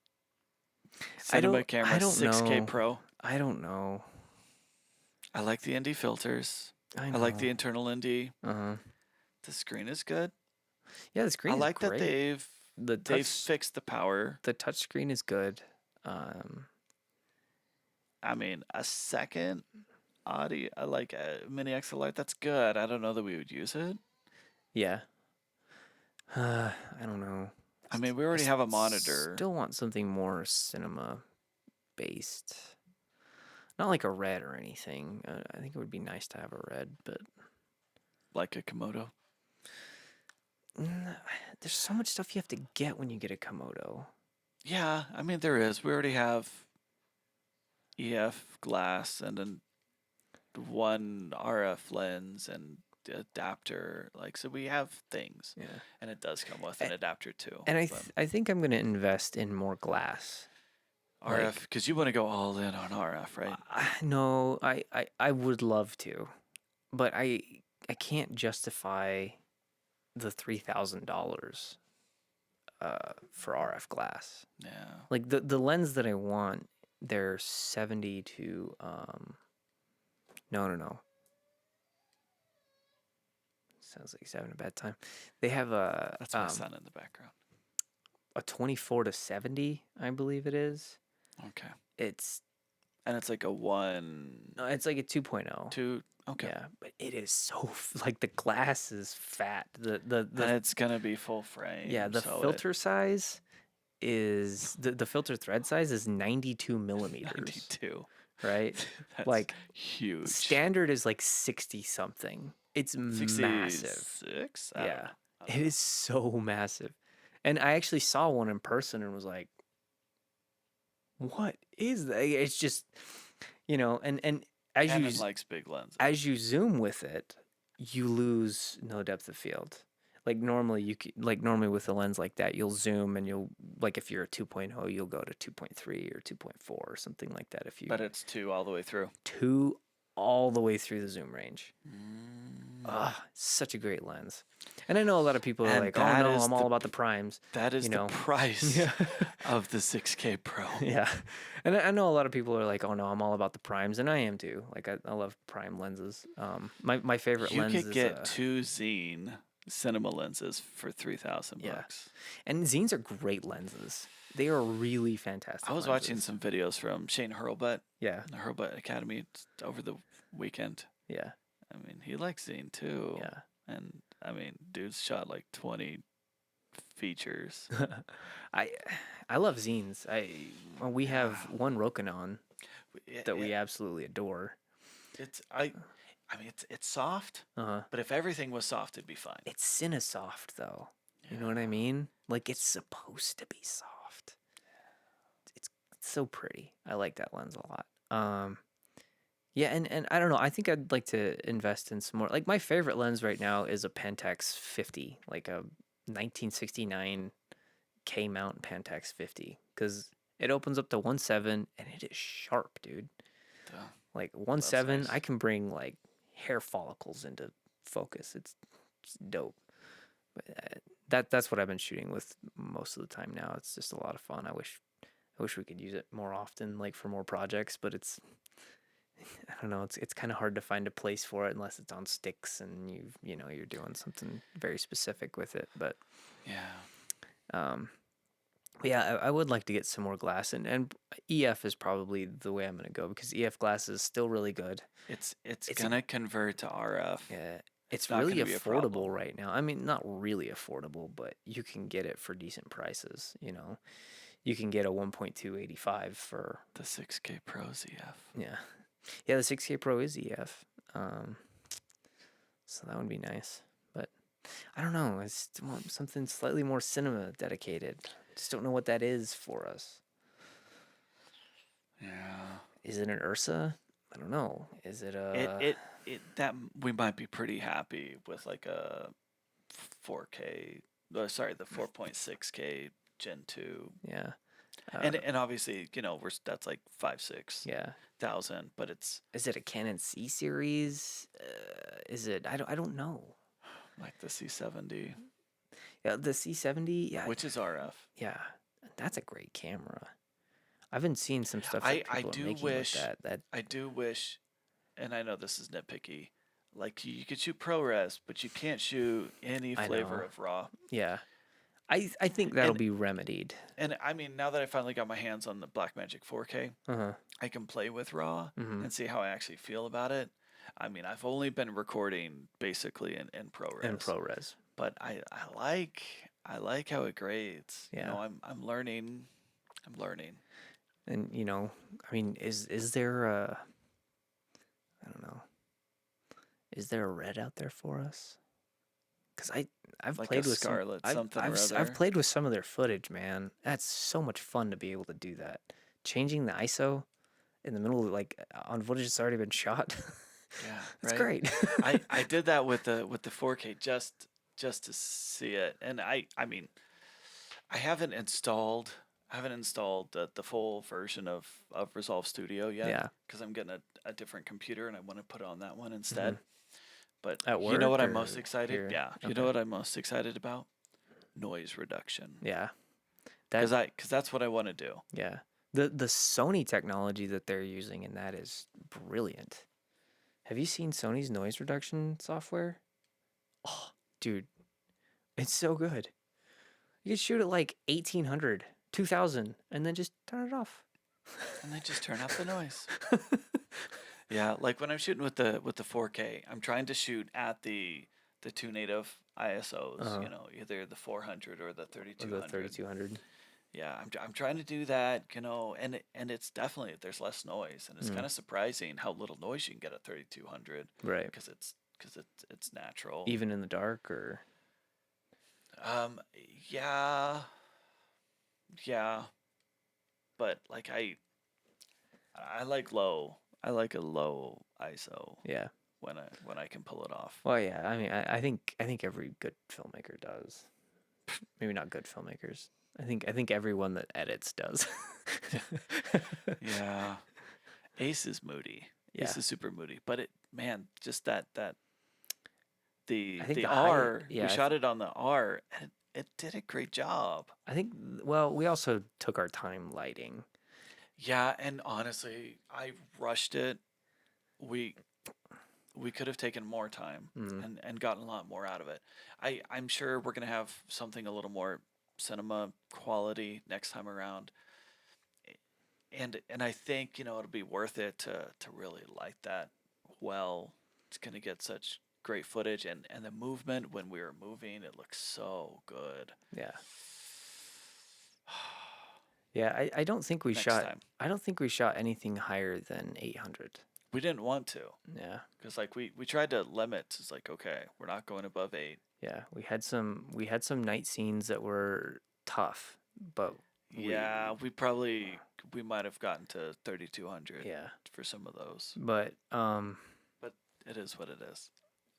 [SPEAKER 2] Cinema Camera
[SPEAKER 1] I don't
[SPEAKER 2] 6K
[SPEAKER 1] know.
[SPEAKER 2] Pro?
[SPEAKER 1] I don't know.
[SPEAKER 2] I like the ND filters.
[SPEAKER 1] I
[SPEAKER 2] I like the
[SPEAKER 1] know.
[SPEAKER 2] internal ND.
[SPEAKER 1] Uh-huh.
[SPEAKER 2] The screen is good.
[SPEAKER 1] Yeah, the screen
[SPEAKER 2] I
[SPEAKER 1] is
[SPEAKER 2] like
[SPEAKER 1] great.
[SPEAKER 2] that
[SPEAKER 1] the
[SPEAKER 2] they've
[SPEAKER 1] touch
[SPEAKER 2] fixed the power.
[SPEAKER 1] the touch screen is good.
[SPEAKER 2] I mean, a second audio, like a mini XLR, that's good. I don't know that we would use it.
[SPEAKER 1] Yeah. I don't know.
[SPEAKER 2] I mean, we already have a monitor.
[SPEAKER 1] Still want something more cinema based. Not like a red or anything. I think it would be nice to have a red, but
[SPEAKER 2] Like a Komodo.
[SPEAKER 1] there's so much stuff you have to get when you get a Komodo.
[SPEAKER 2] Yeah, I mean, there is. We already have EF glass and then one RF lens and adapter. Like, so we have things.
[SPEAKER 1] Yeah.
[SPEAKER 2] And it does come with an adapter too.
[SPEAKER 1] And
[SPEAKER 2] but
[SPEAKER 1] I think I'm going to invest in more glass.
[SPEAKER 2] RF, because you want to go all in on RF, right?
[SPEAKER 1] No, I would love to, but I can't justify the $3,000 for RF glass.
[SPEAKER 2] Yeah.
[SPEAKER 1] Like the lens that I want, they're 70 to no. Sounds like he's having a bad time. They have
[SPEAKER 2] That's my son in the background.
[SPEAKER 1] a 24 to 70, I believe it is.
[SPEAKER 2] Okay.
[SPEAKER 1] It's
[SPEAKER 2] like a 1.
[SPEAKER 1] no, it's like a 2.0.
[SPEAKER 2] 2. Okay.
[SPEAKER 1] Yeah, but it is so like the glass is fat. The
[SPEAKER 2] And it's gonna be full frame.
[SPEAKER 1] yeah, the
[SPEAKER 2] so
[SPEAKER 1] filter size is the filter thread size is 92 millimeters.
[SPEAKER 2] 92.
[SPEAKER 1] Right?
[SPEAKER 2] That's
[SPEAKER 1] like
[SPEAKER 2] huge.
[SPEAKER 1] standard is like 60 something. It's massive.
[SPEAKER 2] 66?
[SPEAKER 1] Yeah, it is so massive. And I actually saw one in person and was like, "What is that?" It's just, and as
[SPEAKER 2] Canon
[SPEAKER 1] you
[SPEAKER 2] likes big lenses.
[SPEAKER 1] as you zoom with it, you lose no depth of field. Like normally with a lens like that, you'll zoom and you'll like if you're a 2.0, you'll go to 2.3 or 2.4 or something like that. If you
[SPEAKER 2] But it's 2 all the way through.
[SPEAKER 1] 2 all the way through the zoom range.
[SPEAKER 2] Mm.
[SPEAKER 1] Such a great lens. And I know a lot of people are
[SPEAKER 2] And
[SPEAKER 1] like, "Oh
[SPEAKER 2] that
[SPEAKER 1] no,
[SPEAKER 2] is
[SPEAKER 1] I'm all about the primes."
[SPEAKER 2] That is the price of the 6K Pro.
[SPEAKER 1] Yeah. And I know a lot of people are like, "Oh no, I'm all about the primes," and I am too. Like I love prime lenses. My favorite
[SPEAKER 2] You
[SPEAKER 1] lens
[SPEAKER 2] could
[SPEAKER 1] is
[SPEAKER 2] get 2 Zine cinema lenses for $3,000
[SPEAKER 1] Yeah.
[SPEAKER 2] bucks.
[SPEAKER 1] and Zines are great lenses. They are really fantastic
[SPEAKER 2] I was
[SPEAKER 1] lenses.
[SPEAKER 2] watching some videos from Shane Hurlbut,
[SPEAKER 1] Yeah.
[SPEAKER 2] the Hurlbut Academy, over the weekend.
[SPEAKER 1] Yeah.
[SPEAKER 2] I mean, he likes zine too.
[SPEAKER 1] Yeah.
[SPEAKER 2] And I mean, dude's shot like 20 features.
[SPEAKER 1] I I love zines. We have
[SPEAKER 2] Yeah.
[SPEAKER 1] one Rokinon
[SPEAKER 2] It,
[SPEAKER 1] that
[SPEAKER 2] it,
[SPEAKER 1] we absolutely adore.
[SPEAKER 2] it's I mean, it's soft,
[SPEAKER 1] Uh-huh.
[SPEAKER 2] but if everything was soft, it'd be fine.
[SPEAKER 1] It's Cinesoft though. You know what I
[SPEAKER 2] Yeah.
[SPEAKER 1] mean? Like it's supposed to be soft. It's so pretty. I like that lens a lot. Yeah, and I don't know. I think I'd like to invest in some more. Like my favorite lens right now is a Pentax 50, like a 1969 K mount Pentax 50, because it opens up to 1.7 and it is sharp, dude.
[SPEAKER 2] Duh.
[SPEAKER 1] Like
[SPEAKER 2] That's
[SPEAKER 1] 1.7,
[SPEAKER 2] nice.
[SPEAKER 1] I can bring like hair follicles into focus. It's dope. But that's what I've been shooting with most of the time now. It's just a lot of fun. I wish we could use it more often, like for more projects. But it's I don't know. It's kind of hard to find a place for it unless it's on sticks and you're doing something very specific with it. But
[SPEAKER 2] Yeah.
[SPEAKER 1] um, yeah, I would like to get some more glass, and EF is probably the way I'm gonna go because EF glass is still really good.
[SPEAKER 2] It's
[SPEAKER 1] It's
[SPEAKER 2] gonna convert to RF.
[SPEAKER 1] Yeah,
[SPEAKER 2] It's
[SPEAKER 1] it's
[SPEAKER 2] not
[SPEAKER 1] really
[SPEAKER 2] gonna be a
[SPEAKER 1] affordable
[SPEAKER 2] problem.
[SPEAKER 1] right now. I mean, not really affordable, but you can get it for decent prices. You can get a 1.285 for
[SPEAKER 2] The 6K Pro ZF.
[SPEAKER 1] yeah, yeah. The 6K Pro is EF, so that would be nice. But I don't know. I just want something slightly more cinema dedicated. Just don't know what that is for us.
[SPEAKER 2] Yeah.
[SPEAKER 1] Is it an Ursa? I don't know. Is it
[SPEAKER 2] It
[SPEAKER 1] a
[SPEAKER 2] it it that we might be pretty happy with like a 4K. Sorry, the 4.6K Gen 2.
[SPEAKER 1] yeah?
[SPEAKER 2] And obviously, that's like 5-6
[SPEAKER 1] Yeah.
[SPEAKER 2] thousand, but it's
[SPEAKER 1] Is it a Canon C series? Is it? I don't know.
[SPEAKER 2] like the C70,
[SPEAKER 1] Yeah, the C70. Yeah,
[SPEAKER 2] which is RF.
[SPEAKER 1] yeah. That's a great camera. I've been seeing some stuff
[SPEAKER 2] I
[SPEAKER 1] that
[SPEAKER 2] I
[SPEAKER 1] people are
[SPEAKER 2] do
[SPEAKER 1] making with
[SPEAKER 2] wish
[SPEAKER 1] that.
[SPEAKER 2] I do wish, and I know this is nitpicky. Like you could shoot ProRes, but you can't shoot any
[SPEAKER 1] I
[SPEAKER 2] flavor
[SPEAKER 1] know.
[SPEAKER 2] of RAW.
[SPEAKER 1] Yeah. I think that'll
[SPEAKER 2] And
[SPEAKER 1] be remedied.
[SPEAKER 2] and I mean, now that I finally got my hands on the Blackmagic 4K,
[SPEAKER 1] Uh-huh.
[SPEAKER 2] I can play with RAW
[SPEAKER 1] Mhm.
[SPEAKER 2] and see how I actually feel about it. I mean, I've only been recording basically in
[SPEAKER 1] And
[SPEAKER 2] ProRes,
[SPEAKER 1] ProRes.
[SPEAKER 2] but I like how it grades.
[SPEAKER 1] Yeah.
[SPEAKER 2] I'm learning. I'm learning.
[SPEAKER 1] And I mean, is there a I don't know. Is there a red out there for us? Cuz I've
[SPEAKER 2] Like a
[SPEAKER 1] played with some
[SPEAKER 2] Scarlet something or
[SPEAKER 1] I've
[SPEAKER 2] other.
[SPEAKER 1] played with some of their footage, man. That's so much fun to be able to do that. Changing the ISO in the middle of like on footage that's already been shot.
[SPEAKER 2] Yeah,
[SPEAKER 1] That's
[SPEAKER 2] right.
[SPEAKER 1] great.
[SPEAKER 2] I did that with the 4K just to see it, and I mean I haven't installed the full version of Resolve Studio yet
[SPEAKER 1] Yeah.
[SPEAKER 2] because I'm getting a different computer and I want to put it on that one
[SPEAKER 1] Mhm.
[SPEAKER 2] instead. But
[SPEAKER 1] At
[SPEAKER 2] you know what
[SPEAKER 1] work
[SPEAKER 2] I'm most
[SPEAKER 1] or
[SPEAKER 2] excited?
[SPEAKER 1] here?
[SPEAKER 2] Yeah, you know
[SPEAKER 1] Okay.
[SPEAKER 2] what I'm most excited about? Noise reduction.
[SPEAKER 1] Yeah. That
[SPEAKER 2] Because that's what I want to do.
[SPEAKER 1] yeah. The Sony technology that they're using in that is brilliant. Have you seen Sony's noise reduction software? Oh, dude, it's so good. You can shoot at like 1800, 2000, and then just turn it off.
[SPEAKER 2] And then just turn off the noise. Yeah, like when I'm shooting with the 4K, I'm trying to shoot at the two native ISOs,
[SPEAKER 1] Uh-huh.
[SPEAKER 2] either the 400 or the
[SPEAKER 1] Or the
[SPEAKER 2] 3200.
[SPEAKER 1] 3200.
[SPEAKER 2] Yeah, I'm trying to do that, and it's definitely there's less noise, and it's
[SPEAKER 1] Mm,
[SPEAKER 2] kind of surprising how little noise you can get at 3200
[SPEAKER 1] right.
[SPEAKER 2] because it's natural.
[SPEAKER 1] Even in the dark or
[SPEAKER 2] Um, yeah, yeah, but like I like low. I like a low ISO
[SPEAKER 1] yeah.
[SPEAKER 2] when I can pull it off.
[SPEAKER 1] Well, yeah. I mean, I think every good filmmaker does. Maybe not good filmmakers. I think everyone that edits does.
[SPEAKER 2] Yeah, Ace is moody.
[SPEAKER 1] Yeah.
[SPEAKER 2] Ace is super moody, but just that
[SPEAKER 1] I
[SPEAKER 2] the
[SPEAKER 1] think
[SPEAKER 2] the
[SPEAKER 1] the high
[SPEAKER 2] R we
[SPEAKER 1] yeah,
[SPEAKER 2] shot it on the R and it did a great job.
[SPEAKER 1] I think well, we also took our time lighting.
[SPEAKER 2] Yeah, and honestly, I rushed it. We we could have taken more time
[SPEAKER 1] Mm,
[SPEAKER 2] and gotten a lot more out of it. I'm sure we're gonna have something a little more cinema quality next time around. And I think it'll be worth it to really light that well. It's gonna get such great footage, and the movement when we were moving, it looks so good.
[SPEAKER 1] Yeah. Yeah, I don't think we
[SPEAKER 2] Next
[SPEAKER 1] shot.
[SPEAKER 2] time.
[SPEAKER 1] I don't think we shot anything higher than 800.
[SPEAKER 2] We didn't want to,
[SPEAKER 1] Yeah.
[SPEAKER 2] because like we tried to limit. It's like, okay, we're not going above 8.
[SPEAKER 1] Yeah, we had some night scenes that were tough, but
[SPEAKER 2] Yeah, we might have gotten to 3200
[SPEAKER 1] yeah,
[SPEAKER 2] for some of those,
[SPEAKER 1] but
[SPEAKER 2] but it is what it is.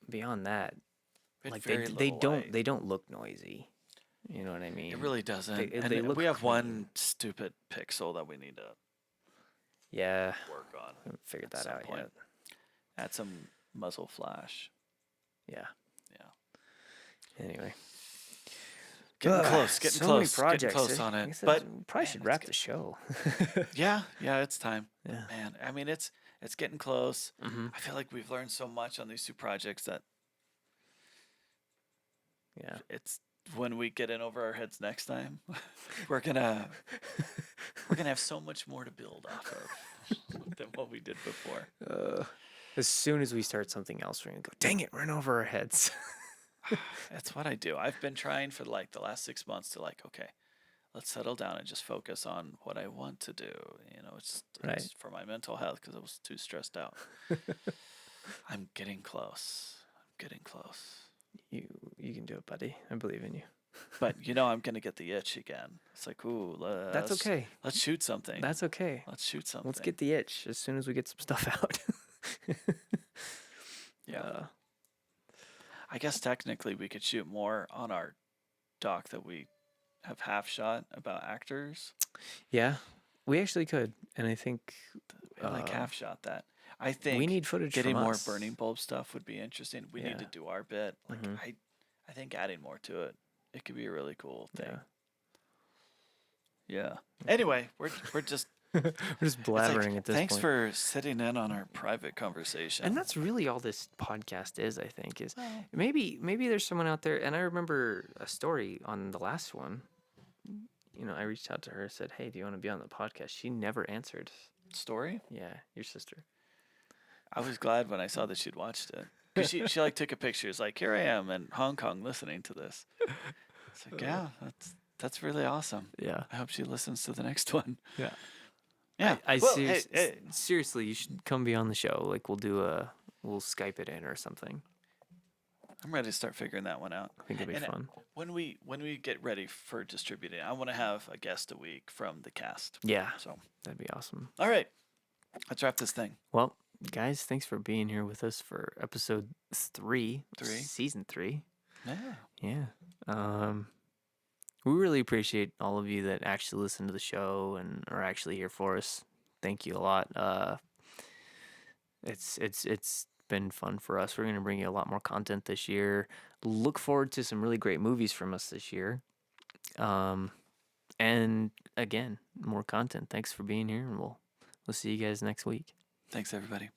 [SPEAKER 1] beyond that,
[SPEAKER 2] We had
[SPEAKER 1] like
[SPEAKER 2] very
[SPEAKER 1] they
[SPEAKER 2] little light.
[SPEAKER 1] don't look noisy. You know what I mean?
[SPEAKER 2] It really doesn't.
[SPEAKER 1] They
[SPEAKER 2] And
[SPEAKER 1] look
[SPEAKER 2] we have
[SPEAKER 1] clean.
[SPEAKER 2] one stupid pixel that we need to
[SPEAKER 1] Yeah,
[SPEAKER 2] work on.
[SPEAKER 1] haven't figured
[SPEAKER 2] at
[SPEAKER 1] that
[SPEAKER 2] some
[SPEAKER 1] out
[SPEAKER 2] point.
[SPEAKER 1] yet.
[SPEAKER 2] Add some muzzle flash.
[SPEAKER 1] Yeah.
[SPEAKER 2] Yeah.
[SPEAKER 1] Anyway,
[SPEAKER 2] Getting close. Getting
[SPEAKER 1] so
[SPEAKER 2] close.
[SPEAKER 1] many projects.
[SPEAKER 2] Getting close on
[SPEAKER 1] I
[SPEAKER 2] it.
[SPEAKER 1] guess
[SPEAKER 2] But
[SPEAKER 1] we probably
[SPEAKER 2] man,
[SPEAKER 1] should
[SPEAKER 2] it's
[SPEAKER 1] wrap
[SPEAKER 2] good.
[SPEAKER 1] the show.
[SPEAKER 2] Yeah, it's time.
[SPEAKER 1] Yeah.
[SPEAKER 2] Man, I mean it's getting close.
[SPEAKER 1] Mm-hmm.
[SPEAKER 2] I feel like we've learned so much on these 2 projects that
[SPEAKER 1] Yeah.
[SPEAKER 2] it's when we get in over our heads next time, we're gonna have so much more to build off of than what we did before.
[SPEAKER 1] As soon as we start something else, we're gonna go. Dang it, we're in over our heads.
[SPEAKER 2] That's what I do. I've been trying for like the last 6 months to like, okay, let's settle down and just focus on what I want to do. It's
[SPEAKER 1] Right.
[SPEAKER 2] for my mental health because I was too stressed out. I'm getting close.
[SPEAKER 1] You can do it, buddy. I believe in you.
[SPEAKER 2] But I'm gonna get the itch again. It's like, ooh,
[SPEAKER 1] That's okay.
[SPEAKER 2] Let's shoot something.
[SPEAKER 1] That's okay.
[SPEAKER 2] Let's shoot something.
[SPEAKER 1] Let's get the itch as soon as we get some stuff out.
[SPEAKER 2] Yeah. I guess technically we could shoot more on our doc that we have half shot about actors.
[SPEAKER 1] Yeah, we actually could, and I think
[SPEAKER 2] I like half shot that. I think
[SPEAKER 1] we need footage
[SPEAKER 2] getting
[SPEAKER 1] from
[SPEAKER 2] more
[SPEAKER 1] us.
[SPEAKER 2] burning bulb stuff would be interesting. We need to
[SPEAKER 1] Yeah.
[SPEAKER 2] do our bit. Like
[SPEAKER 1] Mhm.
[SPEAKER 2] I think adding more to it could be a really cool thing.
[SPEAKER 1] Yeah.
[SPEAKER 2] Yeah. Anyway, we're just
[SPEAKER 1] We're just
[SPEAKER 2] it's like,
[SPEAKER 1] blabbering at this
[SPEAKER 2] thanks
[SPEAKER 1] point.
[SPEAKER 2] for sitting in on our private conversation.
[SPEAKER 1] And that's really all this podcast is, I think, is
[SPEAKER 2] Well,
[SPEAKER 1] maybe there's someone out there, and I remember a story on the last one. I reached out to her, said, "Hey, do you want to be on the podcast?" She never answered.
[SPEAKER 2] story.
[SPEAKER 1] Yeah, your sister.
[SPEAKER 2] I was glad when I saw that she'd watched it. Because she like took a picture. It's like, here I am in Hong Kong listening to this. It's like, yeah, that's really awesome.
[SPEAKER 1] Yeah.
[SPEAKER 2] I hope she listens to the next one.
[SPEAKER 1] Yeah.
[SPEAKER 2] Yeah.
[SPEAKER 1] I
[SPEAKER 2] Well,
[SPEAKER 1] hey, seriously, you should come be on the show. Like we'll Skype it in or something.
[SPEAKER 2] I'm ready to start figuring that one out.
[SPEAKER 1] I think it'd be
[SPEAKER 2] And
[SPEAKER 1] fun.
[SPEAKER 2] when we get ready for distributing, I want to have a guest a week from the cast.
[SPEAKER 1] Yeah,
[SPEAKER 2] So,
[SPEAKER 1] that'd be awesome.
[SPEAKER 2] all right, let's wrap this thing.
[SPEAKER 1] Well, guys, thanks for being here with us for episode 3,
[SPEAKER 2] 3.
[SPEAKER 1] season 3.
[SPEAKER 2] Yeah.
[SPEAKER 1] Yeah. We really appreciate all of you that actually listen to the show and are actually here for us. Thank you a lot. It's been fun for us. We're going to bring you a lot more content this year. Look forward to some really great movies from us this year. And again, more content. Thanks for being here, and we'll see you guys next week.
[SPEAKER 2] Thanks, everybody.